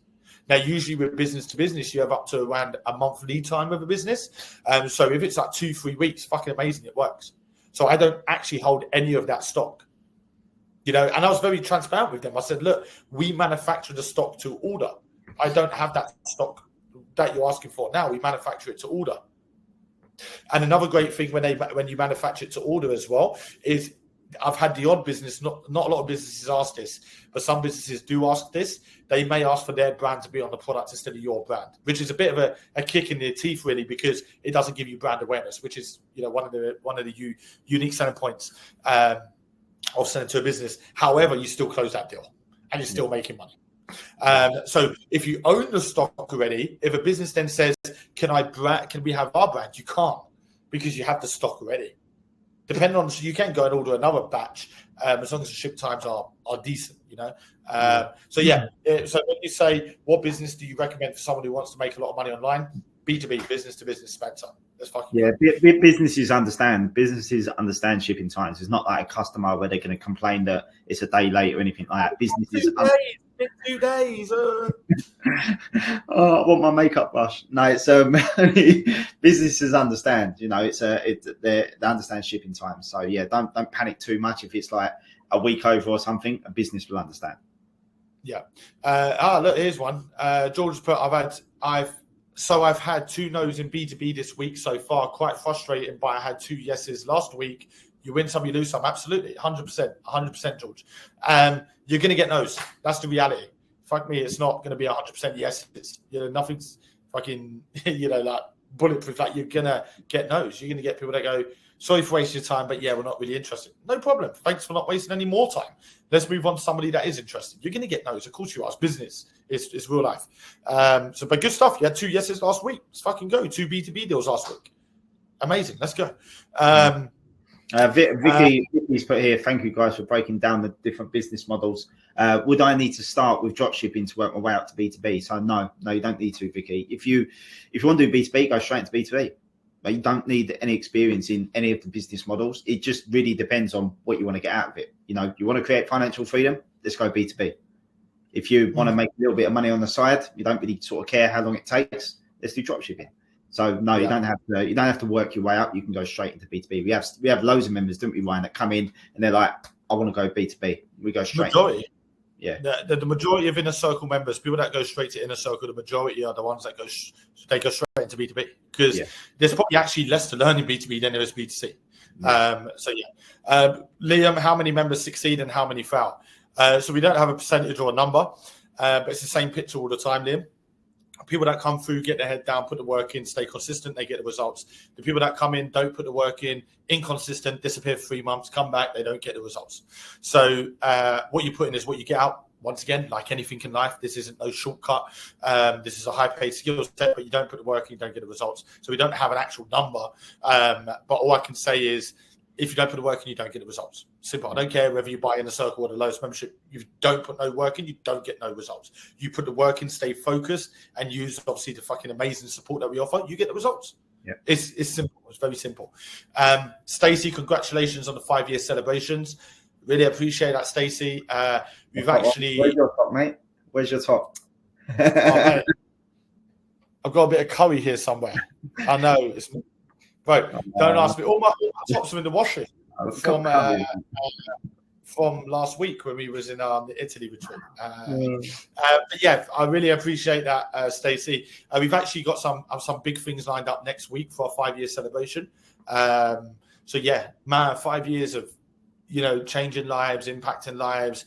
Now, usually with business to business, you have up to around a month lead time with a business. So if it's like 2-3 weeks, fucking amazing, it works. So I don't actually hold any of that stock. And I was very transparent with them. I said, look, we manufacture the stock to order. I don't have that stock that you're asking for now. We manufacture it to order. And another great thing when you manufacture it to order as well is I've had the odd business, not a lot of businesses ask this, but some businesses do ask this. They may ask for their brand to be on the product instead of your brand, which is a bit of a kick in the teeth, really, because it doesn't give you brand awareness, which is one of the unique selling points of selling to a business. However, you still close that deal and you're still making money. So if you own the stock already, if a business then says, can we have our brand? You can't, because you have the stock already. Depending on, so you can go and order another batch as long as the ship times are decent, So when you say, what business do you recommend for someone who wants to make a lot of money online? B2B, business to business, Spencer. Businesses understand shipping times. It's not like a customer where they're going to complain that it's a day late or anything like that. Businesses 2 days. I want my makeup brush. No, it's businesses understand. They understand shipping times. So don't panic too much if it's like a week over or something. A business will understand. Yeah. Look, here's one. George put, I've had 2 no's in B2B this week so far. Quite frustrating, but I had 2 yeses last week. You win some, you lose some. Absolutely. 100%, George. You're going to get no's. That's the reality. Fuck me, it's not going to be 100% yeses. Nothing's fucking, like bulletproof. Like, you're going to get no's. You're going to get people that go, sorry for wasting your time, but we're not really interested. No problem. Thanks for not wasting any more time. Let's move on to somebody that is interested. You're going to get no's. Of course you are. It's business. It's real life. But good stuff. You had 2 yeses last week. Let's fucking go. 2 B2B deals last week. Amazing. Let's go. Vicky's put here, thank you guys for breaking down the different business models. Would I need to start with dropshipping to work my way out to B2B? So no, you don't need to, Vicky. If you want to do B2B, go straight into B2B. But you don't need any experience in any of the business models. It just really depends on what you want to get out of it. You want to create financial freedom, let's go B2B. If you want to make a little bit of money on the side, you don't really sort of care how long it takes, let's do dropshipping. So no, you don't have to work your way up. You can go straight into B2B. We have loads of members, don't we, Ryan, that come in and they're like, I want to go B2B. We go straight. Majority. The majority of Inner Circle members, people that go straight to Inner Circle, the majority are the ones that go straight into B2B, because there's probably actually less to learn in B2B than there is B2C. Liam, how many members succeed and how many fail? So we don't have a percentage or a number, but it's the same picture all the time, Liam. People that come through, get their head down, put the work in, stay consistent, they get the results. The people that come in, don't put the work in, inconsistent, disappear for 3 months, come back, they don't get the results. So what you put in is what you get out. Once again, like anything in life, this isn't no shortcut. This is a high-paid skill set, but you don't put the work in, you don't get the results. So we don't have an actual number. But all I can say is, if you don't put the work in, you don't get the results. Simple. I don't care whether you buy Inner Circle or the lowest membership. If you don't put no work in, you don't get no results. You put the work in, stay focused, and use obviously the fucking amazing support that we offer. You get the results. Yeah, it's simple. It's very simple. Stacey, congratulations on the 5-year celebrations. Really appreciate that, Stacey. We've actually. Where's your top, mate? Where's your top? I've got a bit of curry here somewhere. I know. It's right. Don't ask me. All my tops are in the washing from last week when we was in the Italy retreat. But yeah, I really appreciate that, Stacey. We've actually got some big things lined up next week for our 5-year celebration. So yeah, man, 5 years of, changing lives, impacting lives.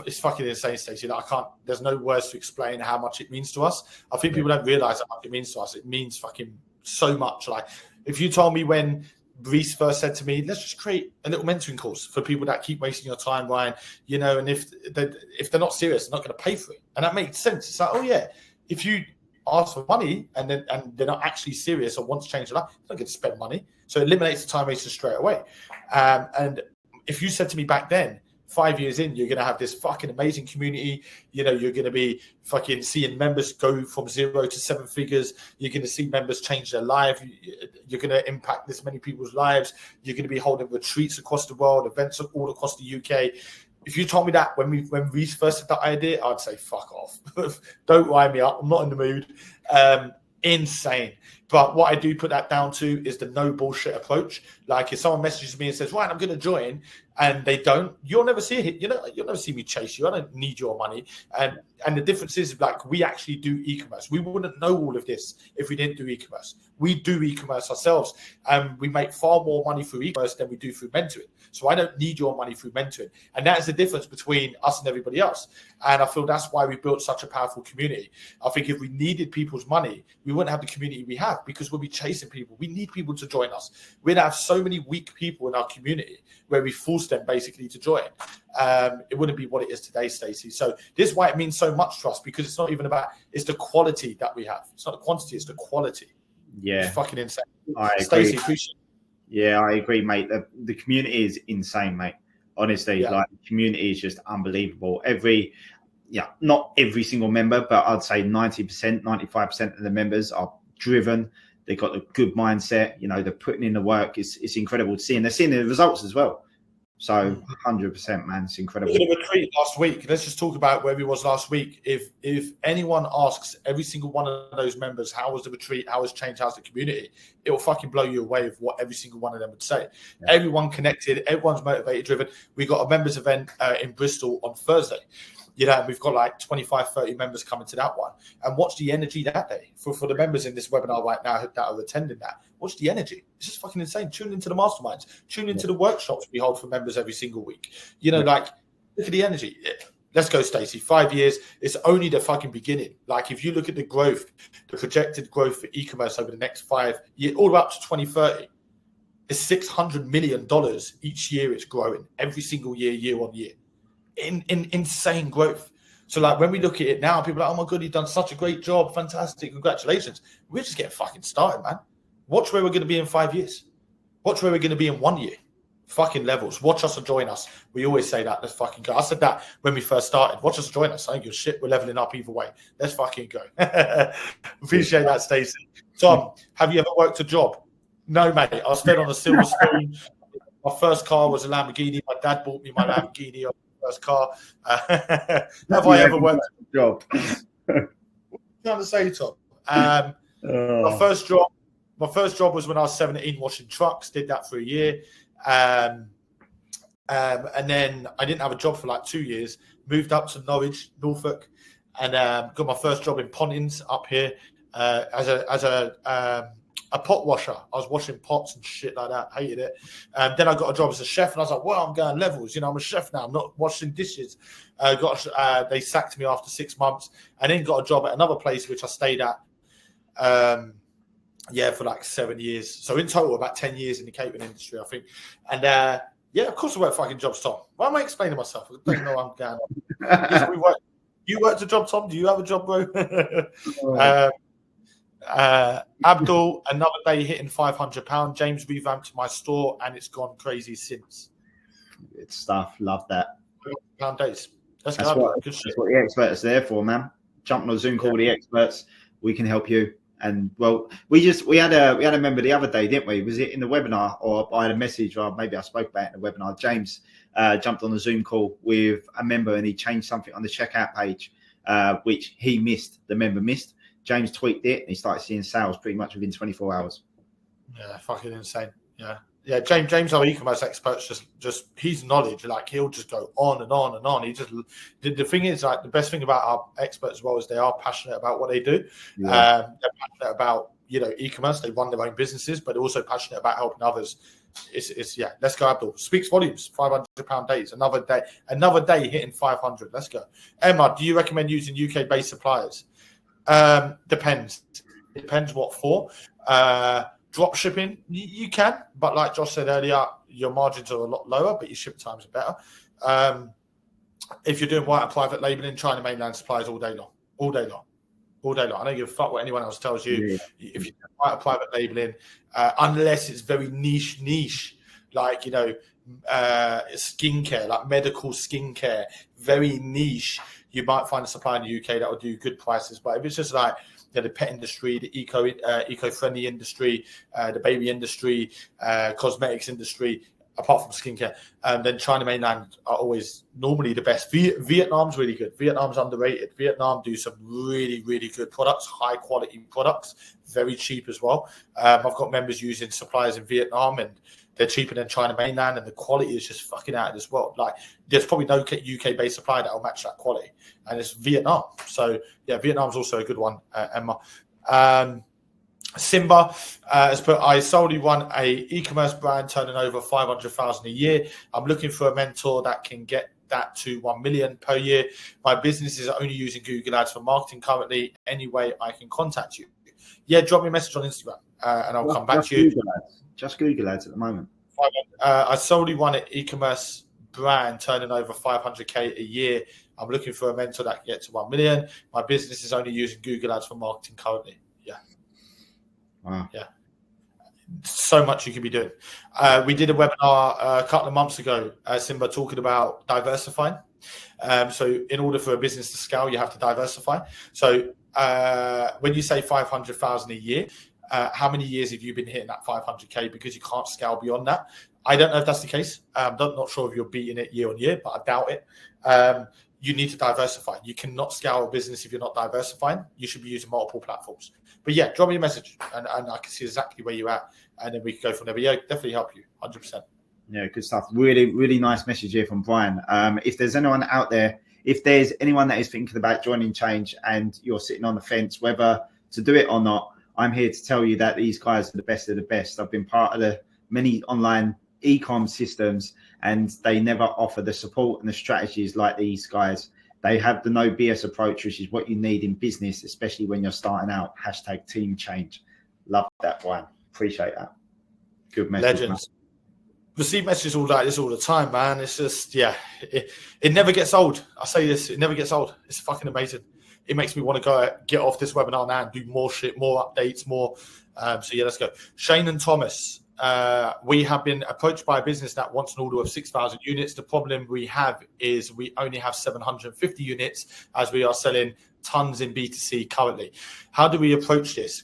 It's fucking insane, Stacey. Like, there's no words to explain how much it means to us. I think people don't realize how much it means to us. It means fucking so much. Like, if you told me when Reese first said to me, let's just create a little mentoring course for people that keep wasting your time, Ryan, and if they're not serious, they're not going to pay for it. And that makes sense. It's like, oh yeah, if you ask for money and they're not actually serious or want to change their life, they're not going to spend money. So it eliminates the time wasters straight away. And if you said to me back then, 5 years in, you're going to have this fucking amazing community. You're going to be fucking seeing members go from 0 to 7 figures. You're going to see members change their life. You're going to impact this many people's lives. You're going to be holding retreats across the world, events all across the UK. If you told me that when we first had that idea, I'd say, fuck off. Don't wind me up. I'm not in the mood. Insane. But what I do put that down to is the no bullshit approach. Like, if someone messages me and says, right, I'm going to join, and they don't, you'll never see it. You'll never see me chase you. I don't need your money. And the difference is, like, we actually do e-commerce. We wouldn't know all of this if we didn't do e-commerce. We do e-commerce ourselves, and we make far more money through e-commerce than we do through mentoring. So I don't need your money through mentoring. And that is the difference between us and everybody else. And I feel that's why we built such a powerful community. I think if we needed people's money, we wouldn't have the community we have, because we'll be chasing people. We need people to join us. We'd have so many weak people in our community where we force them basically to join. It wouldn't be what it is today, Stacey. So this is why it means so much to us, because it's not even about, it's the quality that we have. It's not the quantity, it's the quality. Yeah. It's fucking insane. I agree. Stacey, appreciate it. Yeah, I agree, mate. The community is insane, mate. Honestly, like, the community is just unbelievable. Not every single member, but I'd say 90%, 95% of the members are driven. They've got a good mindset. They're putting in the work. It's incredible to see, and they're seeing the results as well. So 100%, man, it's incredible. We did a retreat last week. Let's just talk about where we was last week. If anyone asks every single one of those members, how was the retreat, how was change, how's the community, it will fucking blow you away of what every single one of them would say. Yeah. Everyone connected, everyone's motivated, driven. We got a members event in Bristol on Thursday. We've got like 25, 30 members coming to that one. And watch the energy that day. For the members in this webinar right now that are attending that, watch the energy. It's just fucking insane. Tune into the masterminds. Tune into the workshops we hold for members every single week. Like, look at the energy. Let's go, Stacey. 5 years, it's only the fucking beginning. Like, if you look at the growth, the projected growth for e-commerce over the next 5 years, all the way up to 2030, it's $600 million each year. It's growing every single year, year on year. In insane growth. So, like, when we look at it now, people are like, oh my god, you've done such a great job, fantastic, congratulations. We're just getting fucking started, man. Watch where we're going to be in 5 years. Watch where we're going to be in 1 year. Fucking levels. Watch us or join us. We always say that. Let's fucking go. I said that when we first started. Watch us or join us. I think you're shit. We're leveling up either way. Let's fucking go. Appreciate that, Stacey. Tom, have you ever worked a job? No, mate. I was fed on a silver spoon. My first car was a Lamborghini. My dad bought me my Lamborghini. First car. Have I ever worked a job? What are you trying to say, Tom? My first job was when I was 17, washing trucks. Did that for a year, and then I didn't have a job for like 2 years. Moved up to Norwich, Norfolk, and got my first job in Pontins up here as a pot washer. I was washing pots and shit like that. Hated it. Then I got a job as a chef, and I was like, well, I'm going levels. I'm a chef now. I'm not washing dishes. They sacked me after 6 months, and then got a job at another place, which I stayed at, for like 7 years. So in total, about 10 years in the catering industry, I think. And of course I work fucking jobs, Tom. Why am I explaining myself? I don't know what I'm going on. Yes, we work. You worked a job, Tom? Do you have a job, bro? Abdul, another day hitting £500. James revamped my store and it's gone crazy since. Good stuff. Love that. £500 days. That's what the experts are there for, man. Jump on a Zoom call with the experts. We can help you. And well, we had a member the other day, didn't we? Was it in the webinar, or I had a message, or maybe I spoke about it in the webinar? James jumped on a Zoom call with a member and he changed something on the checkout page, which he missed. The member missed. James tweaked it and he started seeing sales pretty much within 24 hours. Yeah, fucking insane. Yeah. James, our e-commerce experts, just his knowledge, like he'll just go on and on and on. He just the thing is, like, the best thing about our experts as well is they are passionate about what they do. Yeah. They're passionate about, e-commerce. They run their own businesses, but they're also passionate about helping others. It's let's go, Abdul. Speaks volumes. £500 days. Another day hitting 500. Let's go. Emma, do you recommend using UK-based suppliers? Depends what for. Drop shipping, you can, but like Josh said earlier, your margins are a lot lower, but your ship times are better. If you're doing white and private labeling, China mainland suppliers all day long. I don't give a fuck what anyone else tells you. Yeah. If you do white and private labeling, unless it's very niche, like, skincare, like medical skincare, very niche, you might find a supplier in the UK that will do good prices. But if it's just like, the pet industry, the eco-friendly industry, the baby industry, cosmetics industry, apart from skincare, then China mainland are always normally the best. Vietnam's really good. Vietnam's underrated. Vietnam do some really, really good products, high quality products, very cheap as well. I've got members using suppliers in Vietnam, and they're cheaper than China mainland, and the quality is just fucking out of this world. Like, there's probably no UK-based supplier that will match that quality, and it's Vietnam. So, yeah, Vietnam's also a good one, Emma. Simba has put, I solely run a e-commerce brand turning over 500,000 a year. I'm looking for a mentor that can get that to 1 million per year. My business is only using Google Ads for marketing currently. Any way I can contact you? Yeah, drop me a message on Instagram, and I'll come back to you. Just Google Ads at the moment. I solely run an e-commerce brand turning over 500k a year. I'm looking for a mentor that can get to 1 million. My business is only using Google Ads for marketing currently. Yeah. Wow. Yeah. So much you could be doing. We did a webinar a couple of months ago, Simba, talking about diversifying. So in order for a business to scale, you have to diversify. So when you say 500,000 a year, how many years have you been hitting that 500k? Because you can't scale beyond that. I don't know if that's the case. I'm not sure if you're beating it year on year, but I doubt it. You need to diversify. You cannot scale a business if you're not diversifying. You should be using multiple platforms. But yeah, drop me a message, and I can see exactly where you're at, and then we can go from there. But yeah, definitely help you, 100%. Yeah, good stuff. Really, really nice message here from Brian. If there's anyone out there, if there's anyone that is thinking about joining Change and you're sitting on the fence whether to do it or not, I'm here to tell you that these guys are the best of the best. I've been part of the many online e-com systems, and they never offer the support and the strategies like these guys. They have the no BS approach, which is what you need in business, especially when you're starting out. # team change. Love that, Brian. Appreciate that. Good message. Legends. Receive messages all like this all the time, man. It's just, yeah, it never gets old. I say this, it never gets old. It's fucking amazing. It makes me want to go get off this webinar now and do more shit, more updates, more. So yeah, let's go. Shane and Thomas. We have been approached by a business that wants an order of 6,000 units. The problem we have is we only have 750 units as we are selling tons in B2C currently. How do we approach this? ?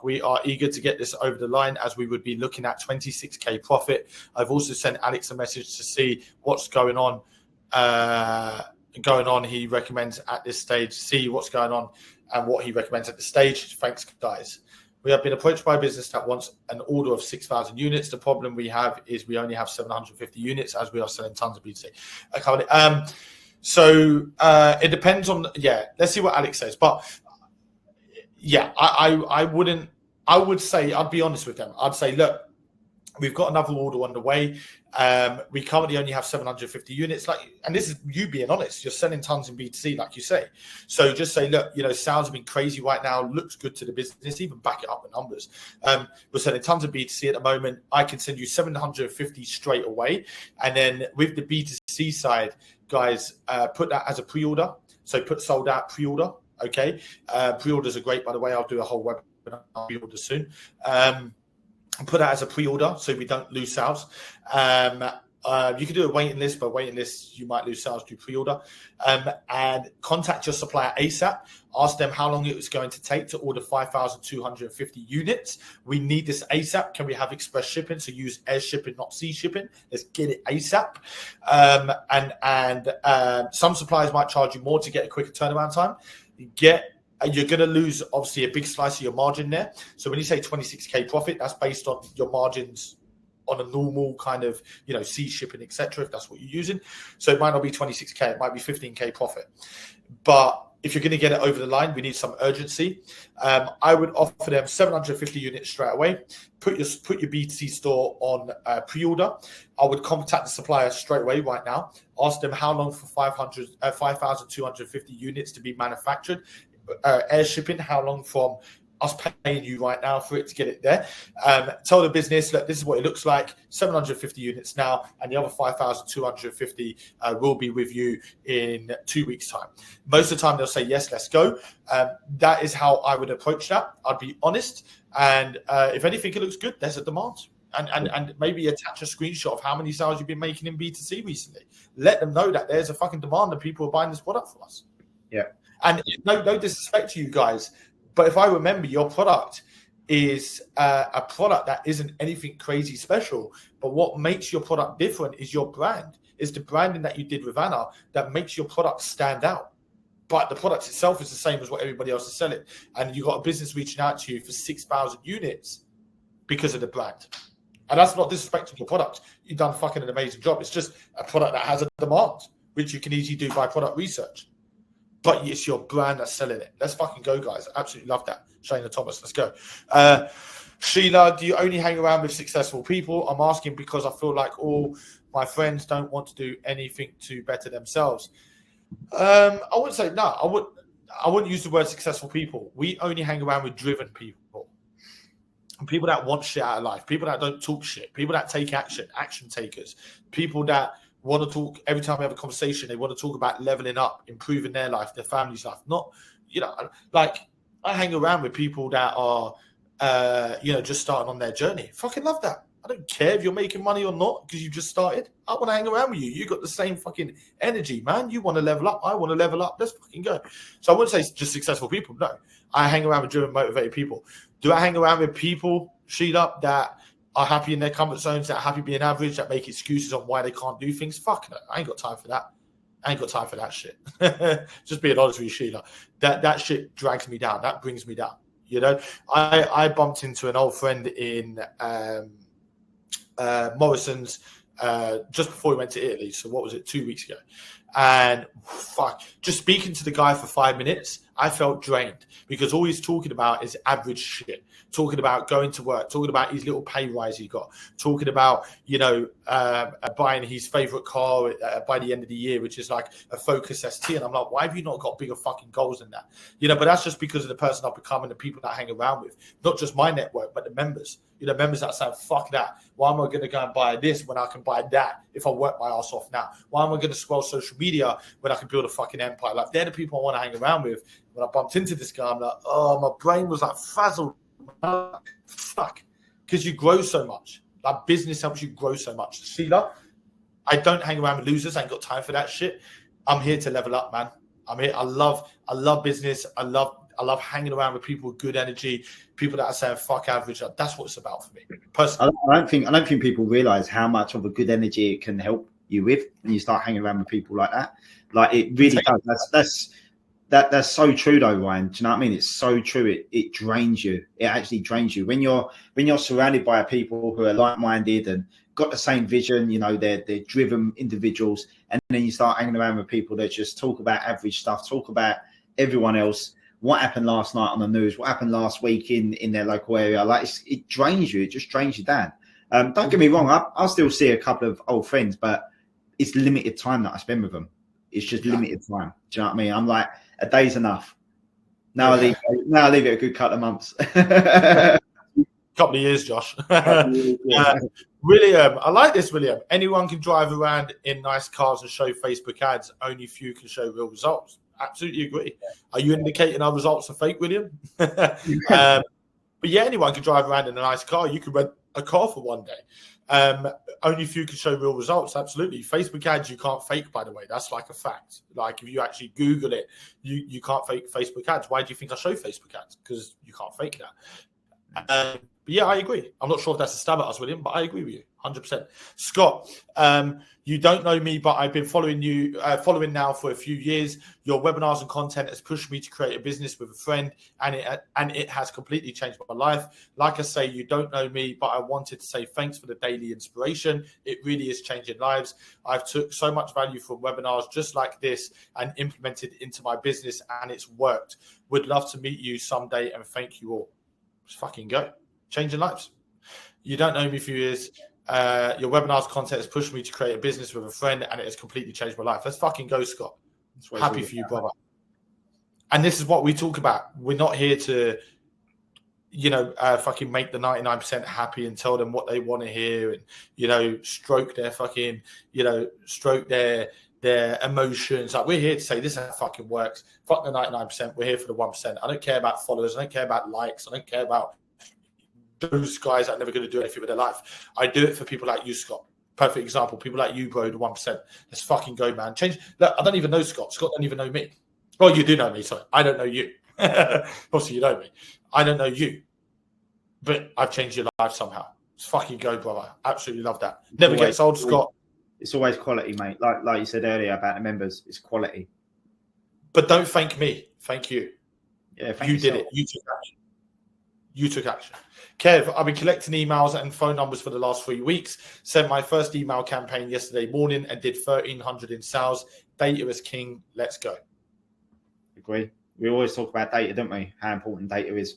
We are eager to get this over the line as we would be looking at 26k profit. I've also sent Alex a message to see what's going on. He recommends at this stage, see what's going on and what he recommends at this stage. Thanks, guys. We have been approached by a business that wants an order of 6,000 units. The problem we have is we only have 750 units as we are selling tons of B2C. So it depends on, let's see what Alex says. But yeah, I would say, I'd be honest with them. I'd say, look, we've got another order on the way. We currently only have 750 units. And this is you being honest. You're selling tons in B2C, like you say. So just say, look, sales have been crazy right now. Looks good to the business. Even back it up with numbers. We're selling tons of B2C at the moment. I can send you 750 straight away. And then with the B2C side, guys, put that as a pre-order. So put sold out pre-order. Okay. Pre-orders are great, by the way. I'll do a whole webinar on pre-order soon. Put that as a pre-order so we don't lose sales. You can do a waiting list, but waiting lists, you might lose sales. Do pre-order. And contact your supplier ASAP. Ask them how long it was going to take to order 5,250 units. We need this ASAP. Can we have express shipping? So use air shipping, not sea shipping. Let's get it ASAP. And some suppliers might charge you more to get a quicker turnaround time. Get you're going to lose, obviously, a big slice of your margin there. So when you say 26K profit, that's based on your margins on a normal kind of, sea shipping, etc., if that's what you're using. So it might not be 26K, it might be 15K profit. But if you're going to get it over the line, we need some urgency. I would offer them 750 units straight away. Put your B2C store on pre-order. I would contact the supplier straight away right now. Ask them how long for 5,250 units to be manufactured. Air shipping, how long from us paying you right now for it to get it there. Tell the business, look, this is what it looks like, 750 units now, and the other 5,250 will be with you in 2 weeks' time. Most of the time, they'll say, yes, let's go. That is how I would approach that. I'd be honest. And if anything, it looks good, there's a demand. And maybe attach a screenshot of how many sales you've been making in B2C recently. Let them know that there's a fucking demand and people are buying this product from us. Yeah. And no disrespect to you guys, but if I remember, your product is a product that isn't anything crazy special. But what makes your product different is your brand. It's the branding that you did with Anna that makes your product stand out. But the product itself is the same as what everybody else is selling. And you've got a business reaching out to you for 6,000 units because of the brand. And that's not disrespecting your product. You've done fucking an amazing job. It's just a product that has a demand, which you can easily do by product research. But it's your brand that's selling it. Let's fucking go, guys. Absolutely love that. Shayna Thomas, let's go. Sheila, do you only hang around with successful people? I'm asking because I feel like all my friends don't want to do anything to better themselves. I wouldn't say no. I wouldn't use the word successful people. We only hang around with driven people. People that want shit out of life. People that don't talk shit. People that take action. Action takers. People that want to talk every time we have a conversation. They want to talk about leveling up, improving their life, their family's life. Not, like I hang around with people that are, just starting on their journey. Fucking love that. I don't care if you're making money or not because you just started. I want to hang around with you. You got the same fucking energy, man. You want to level up. I want to level up. Let's fucking go. So I wouldn't say just successful people. No, I hang around with driven, motivated people. Do I hang around with people, Sheila, that are happy in their comfort zones, that are happy being average, that make excuses on why they can't do things? Fuck no. I ain't got time for that. I ain't got time for that shit. Just being honest with you, Sheila. That shit drags me down. That brings me down. I bumped into an old friend in Morrison's just before we went to Italy. So what was it, 2 weeks ago? And just speaking to the guy for 5 minutes, I felt drained because all he's talking about is average shit. Talking about going to work, talking about his little pay rise he got, talking about, buying his favorite car by the end of the year, which is like a Focus ST. And I'm like, why have you not got bigger fucking goals than that? But that's just because of the person I've become and the people that I hang around with, not just my network, but the members. Members that say, fuck that. Why am I going to go and buy this when I can buy that if I work my ass off now? Why am I going to scroll social media when I can build a fucking empire? Like, they're the people I want to hang around with. When I bumped into this guy, I'm like, oh, my brain was like frazzled. Fuck. Because you grow so much. Like, business helps you grow so much. Sheila, I don't hang around with losers. I ain't got time for that shit. I'm here to level up, man. I'm here. I love business. I love hanging around with people with good energy, people that are saying fuck average. That's what it's about for me personally. I don't think people realize how much of a good energy it can help you with when you start hanging around with people like that. Like, it really does. That's so true though, Ryan. Do you know what I mean? It's so true. It drains you. It actually drains you when you're surrounded by people who are like-minded and got the same vision. They're driven individuals, and then you start hanging around with people that just talk about average stuff, talk about everyone else. What happened last night on the news? What happened last week in their local area? Like, it drains you. It just drains you down. Don't get me wrong. I'll still see a couple of old friends, but it's limited time that I spend with them. It's just limited time. Do you know what I mean? I'm like, a day's enough. Now I leave it a good couple of months. Couple of years, Josh. William, I like this, William. Anyone can drive around in nice cars and show Facebook ads. Only few can show real results. Absolutely agree. Are you indicating our results are fake, William? But yeah, anyone can drive around in a nice car. You can rent a car for one day. Only few can show real results. Absolutely. Facebook ads you can't fake, by the way. That's like a fact. Like, if you actually Google it, you can't fake Facebook ads. Why do you think I show Facebook ads? Because you can't fake that. But yeah, I agree. I'm not sure if that's a stab at us, William, but I agree with you 100%. Scott, you don't know me, but I've been following now for a few years. Your webinars and content has pushed me to create a business with a friend, and it has completely changed my life. Like I say, you don't know me, but I wanted to say thanks for the daily inspiration. It really is changing lives. I've took so much value from webinars just like this and implemented into my business, and it's worked. Would love to meet you someday, and thank you all. Let's fucking go. Changing lives. You don't know me for years. Your webinars content has pushed me to create a business with a friend, and it has completely changed my life. Let's fucking go, Scott. Happy for you, brother. And this is what we talk about. We're not here to, fucking make the 99% happy and tell them what they want to hear and, stroke their fucking, stroke their emotions. Like, we're here to say this is how it fucking works. Fuck the 99%. We're here for the 1%. I don't care about followers. I don't care about likes. I don't care about those guys that are never going to do anything with their life. I do it for people like you, Scott. Perfect example. People like you, bro, the 1%. Let's fucking go, man. Change. Look, I don't even know Scott. Scott don't even know me. Well, you do know me, sorry. I don't know you. Obviously, you know me. I don't know you. But I've changed your life somehow. Let's fucking go, brother. Absolutely love that. Never gets old, Scott. It's always quality, mate. Like you said earlier about the members, it's quality. But don't thank me. Thank you. Yeah, you did it. You took action. You took action. Kev, I've been collecting emails and phone numbers for the last 3 weeks. Sent my first email campaign yesterday morning and did 1,300 in sales. Data is king. Let's go. Agree. We always talk about data, don't we? How important data is.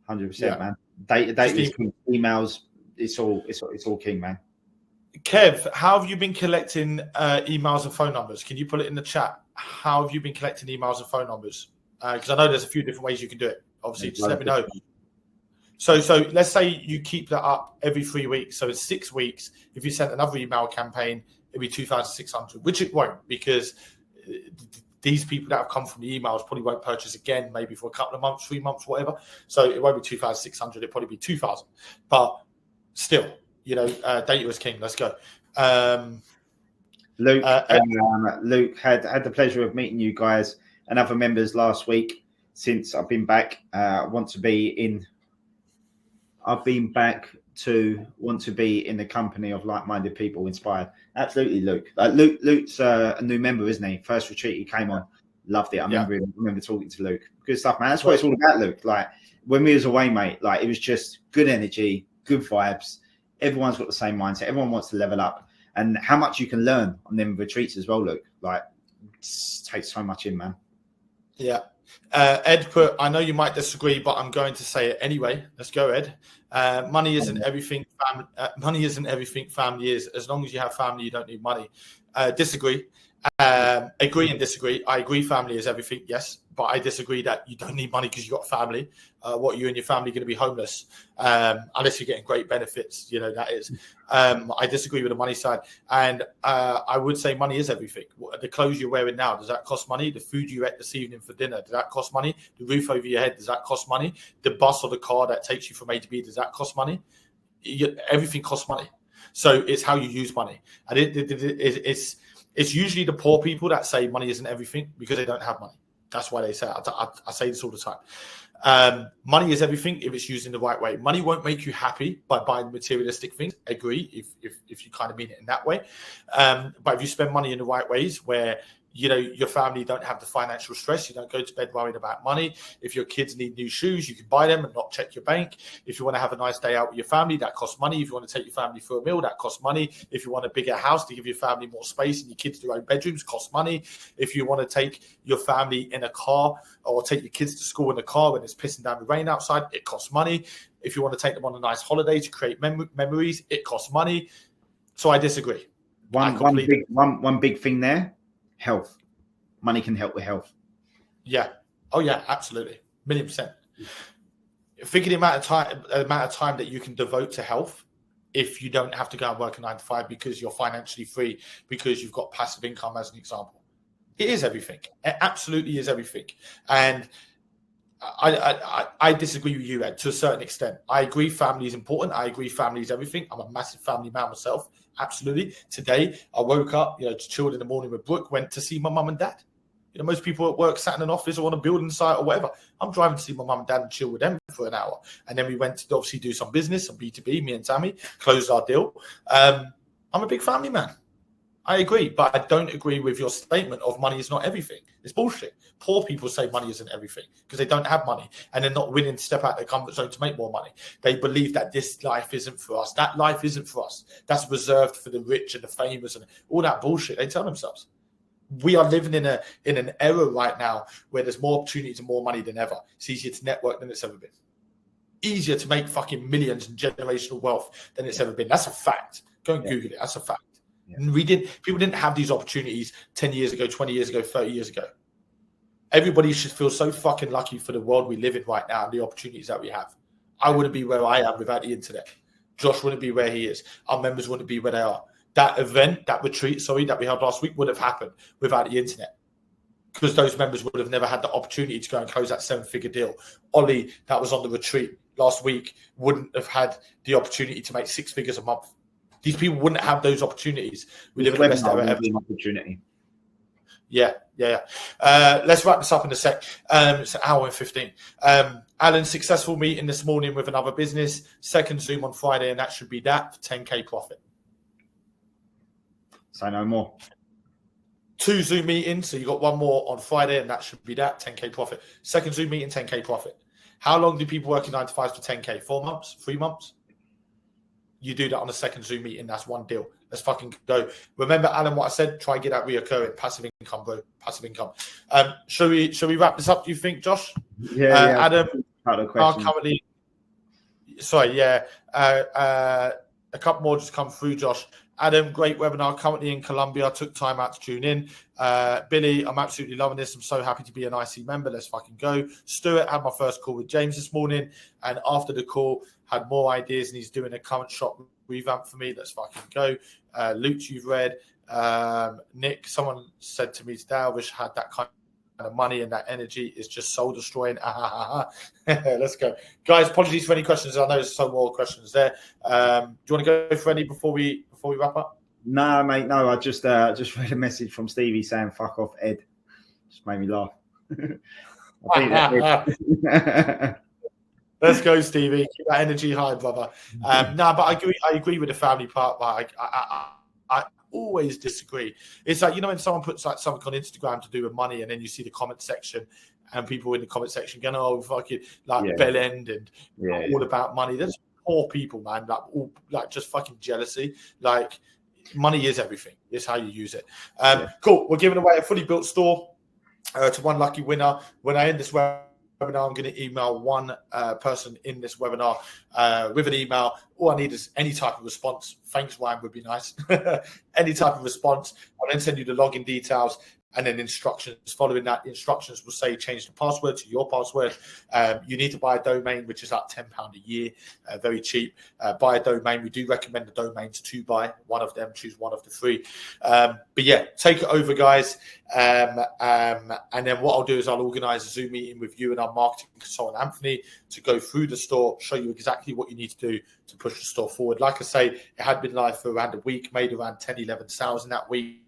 100%, man. Data is king. Emails. It's all king, man. Kev, how have you been collecting emails and phone numbers? Can you put it in the chat? How have you been collecting emails and phone numbers? Because I know there's a few different ways you can do it. Obviously, just let me know. So let's say you keep that up every 3 weeks. So in 6 weeks, if you sent another email campaign, it'd be 2,600, which it won't, because these people that have come from the emails probably won't purchase again, maybe for a couple of months, 3 months, whatever. So it won't be 2,600. It'll probably be 2,000. But still, data is king. Let's go. Luke had the pleasure of meeting you guys and other members last week. Since I've been back, I've been back to want to be in the company of like-minded people, inspired. Absolutely, Luke. Luke's a new member, isn't he? First retreat he came on, loved it. I remember talking to Luke. Good stuff, man. That's what it's all about, Luke. Like, when we was away, mate, like, it was just good energy, good vibes. Everyone's got the same mindset. Everyone wants to level up, and how much you can learn on them retreats as well, Luke. Like, it takes so much in, man. Yeah. Ed put, I know you might disagree, but I'm going to say it anyway. Let's go, Ed. Money isn't everything. Money isn't everything. Family is. As long as you have family, you don't need money. Disagree. Agree and disagree. I agree family is everything, yes, but I disagree that you don't need money because you've got family. What, you and your family are going to be homeless unless you're getting great benefits, that is. I disagree with the money side. And I would say money is everything. The clothes you're wearing now, does that cost money? The food you ate this evening for dinner, does that cost money? The roof over your head, does that cost money? The bus or the car that takes you from A to B, does that cost money? Everything costs money. So it's how you use money. And it's usually the poor people that say money isn't everything because they don't have money. That's why they say it. I say this all the time. Money is everything if it's used in the right way. Money won't make you happy by buying materialistic things. Agree, if you kind of mean it in that way. But if you spend money in the right ways where your family don't have the financial stress. You don't go to bed worried about money. If your kids need new shoes, you can buy them and not check your bank. If you want to have a nice day out with your family, that costs money. If you want to take your family for a meal, that costs money. If you want a bigger house to give your family more space and your kids their own bedrooms, costs money. If you want to take your family in a car or take your kids to school in a car when it's pissing down the rain outside, it costs money. If you want to take them on a nice holiday to create memories, it costs money. So I disagree. One big thing there. Health. Money can help with health. Yeah. Oh yeah, absolutely. 1,000,000%. Think of the amount of time that you can devote to health if you don't have to go and work a 9 to 5 because you're financially free, because you've got passive income, as an example. It is everything. It absolutely is everything. And I disagree with you, Ed, to a certain extent. I agree family is important. I agree family is everything. I'm a massive family man myself. Absolutely. Today, I woke up, chilled in the morning with Brooke, went to see my mum and dad. You know, most people at work sat in an office or on a building site or whatever. I'm driving to see my mum and dad and chill with them for an hour. And then we went to obviously do some business, some B2B, me and Tammy, closed our deal. I'm a big family man. I agree, but I don't agree with your statement of money is not everything. It's bullshit. Poor people say money isn't everything because they don't have money and they're not willing to step out their comfort zone to make more money. They believe that this life isn't for us. That life isn't for us. That's reserved for the rich and the famous and all that bullshit they tell themselves. We are living in an era right now where there's more opportunities and more money than ever. It's easier to network than it's ever been. Easier to make fucking millions and generational wealth than it's ever been. That's a fact. Go and Google it. That's a fact. Yeah. People didn't have these opportunities 10 years ago, 20 years ago, 30 years ago. Everybody should feel so fucking lucky for the world we live in right now and the opportunities that we have. I wouldn't be where I am without the internet. Josh wouldn't be where he is. Our members wouldn't be where they are. That event, that retreat, that we held last week would have happened without the internet because those members would have never had the opportunity to go and close that 7-figure deal. Ollie, that was on the retreat last week, wouldn't have had the opportunity to make 6 figures a month. These people wouldn't have those opportunities. We live in the best ever. Opportunity. Yeah. Let's wrap this up in a sec. It's an hour and 15. Alan, successful meeting this morning with another business. Second Zoom on Friday, and that should be that for 10K profit. Say no more. 2 Zoom meetings. So you got one more on Friday, and that should be that 10K profit. Second Zoom meeting, 10K profit. How long do people work in 9 to 5 for 10K? 4 months? 3 months? You do that on a second Zoom meeting. That's one deal. Let's fucking go. Remember, Alan, what I said? Try and get that reoccurring. Passive income, bro. Passive income. Shall we wrap this up, do you think, Josh? Yeah. Adam, currently... Sorry, yeah. A couple more just come through, Josh. Adam, great webinar. Currently in Colombia. Took time out to tune in. Billy, I'm absolutely loving this. I'm so happy to be an IC member. Let's fucking go. Stuart, had my first call with James this morning. And after the call, had more ideas. And he's doing a current shop revamp for me. Let's fucking go. Luke, you've read. Nick, someone said to me today, I wish I had that kind of money and that energy is just soul destroying. Let's go. Guys, apologies for any questions. I know there's some more questions there. Do you want to go for any before we wrap up? No, mate, no. I just read a message from Stevie saying "fuck off, Ed." Just made me laugh. Let's go, Stevie. Keep that energy high, brother. But I agree with the family part. But I always disagree. It's like, you know, when someone puts like something on Instagram to do with money, and then you see the comment section, and people in the comment section going, "Oh, fucking bell end and all about money." There's poor people, man. Like just fucking jealousy. Like, money is everything. It's how you use it. Cool. We're giving away a fully built store to one lucky winner. When I end this webinar, I'm going to email one person in this webinar with an email. All I need is any type of response. Thanks, Ryan, would be nice. Any type of response. I'll then send you the login details and then instructions. Following that, instructions will say change the password to your password. You need to buy a domain, which is like £10 a year, very cheap. Buy a domain. We do recommend the domains to buy. One of them, choose one of the 3. But yeah, take it over, guys. And then what I'll do is I'll organize a Zoom meeting with you and our marketing consultant, Anthony, to go through the store, show you exactly what you need to do to push the store forward. Like I say, it had been live for around a week, made around 10, 11 sales in that week.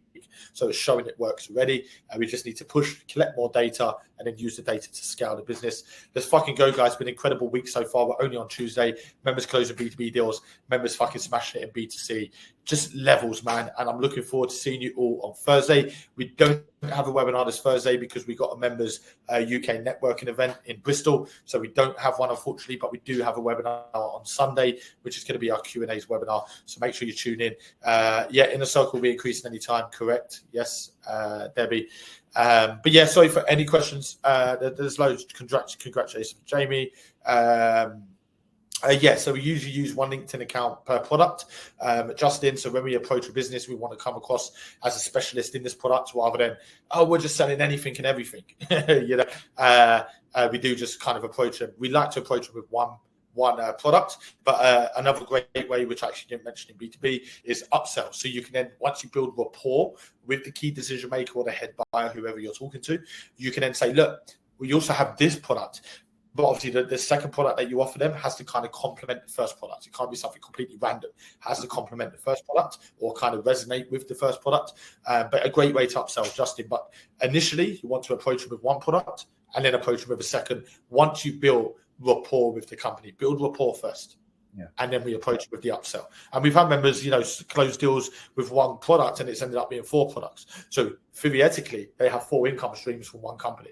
So it's showing it works already. We just need to push, collect more data, and then use the data to scale the business. Let's fucking go, guys. It's been an incredible week so far. We're only on Tuesday. Members closing B2B deals. Members fucking smashing it in B2C. Just levels, man. And I'm looking forward to seeing you all on Thursday. We don't have a webinar this Thursday because we got a members UK networking event in Bristol. So we don't have one, unfortunately, but we do have a webinar on Sunday, which is going to be our Q&A's webinar. So make sure you tune in. Inner Circle will be increasing anytime, correct? Yes, Debbie. But yeah, sorry for any questions. There's loads. Congratulations, Jamie. So we usually use one LinkedIn account per product. Justin, so when we approach a business, we want to come across as a specialist in this product rather than, we're just selling anything and everything. We do just kind of approach them. We like to approach them with one product, but another great way, which I actually didn't mention in B2B, is upsell. So you can then, once you build rapport with the key decision maker or the head buyer, whoever you're talking to, you can then say, look, we also have this product, But obviously, the second product that you offer them has to kind of complement the first product. It can't be something completely random. It has to complement the first product or kind of resonate with the first product. But a great way to upsell, Justin. But initially, you want to approach them with one product and then approach them with a second. Once you build rapport with the company, build rapport first. Yeah. And then we approach it with the upsell. And we've had members, close deals with one product and it's ended up being 4 products. So theoretically, they have 4 income streams from one company.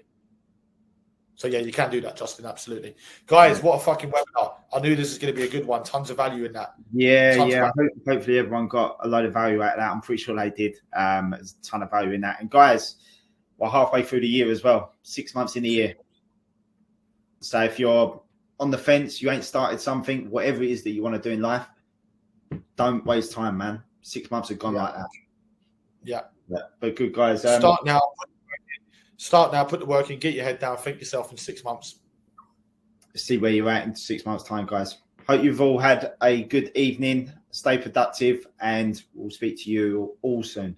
So yeah, you can do that, Justin. Absolutely. Guys, what a fucking webinar. I knew this was going to be a good one. Tons of value in that. Yeah. Hopefully everyone got a load of value out of that. I'm pretty sure they did. There's a ton of value in that. And guys, we're halfway through the year as well. 6 months in the year. So if you're on the fence, you ain't started something, whatever it is that you want to do in life, don't waste time, man. 6 months have gone like that. Yeah. But good, guys. Start now, put the work in, get your head down, think yourself in 6 months. See where you're at in 6 months' time, guys. Hope you've all had a good evening. Stay productive, and we'll speak to you all soon.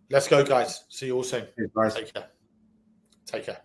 Let's go, guys. See you all soon. Cheers, guys. Take care.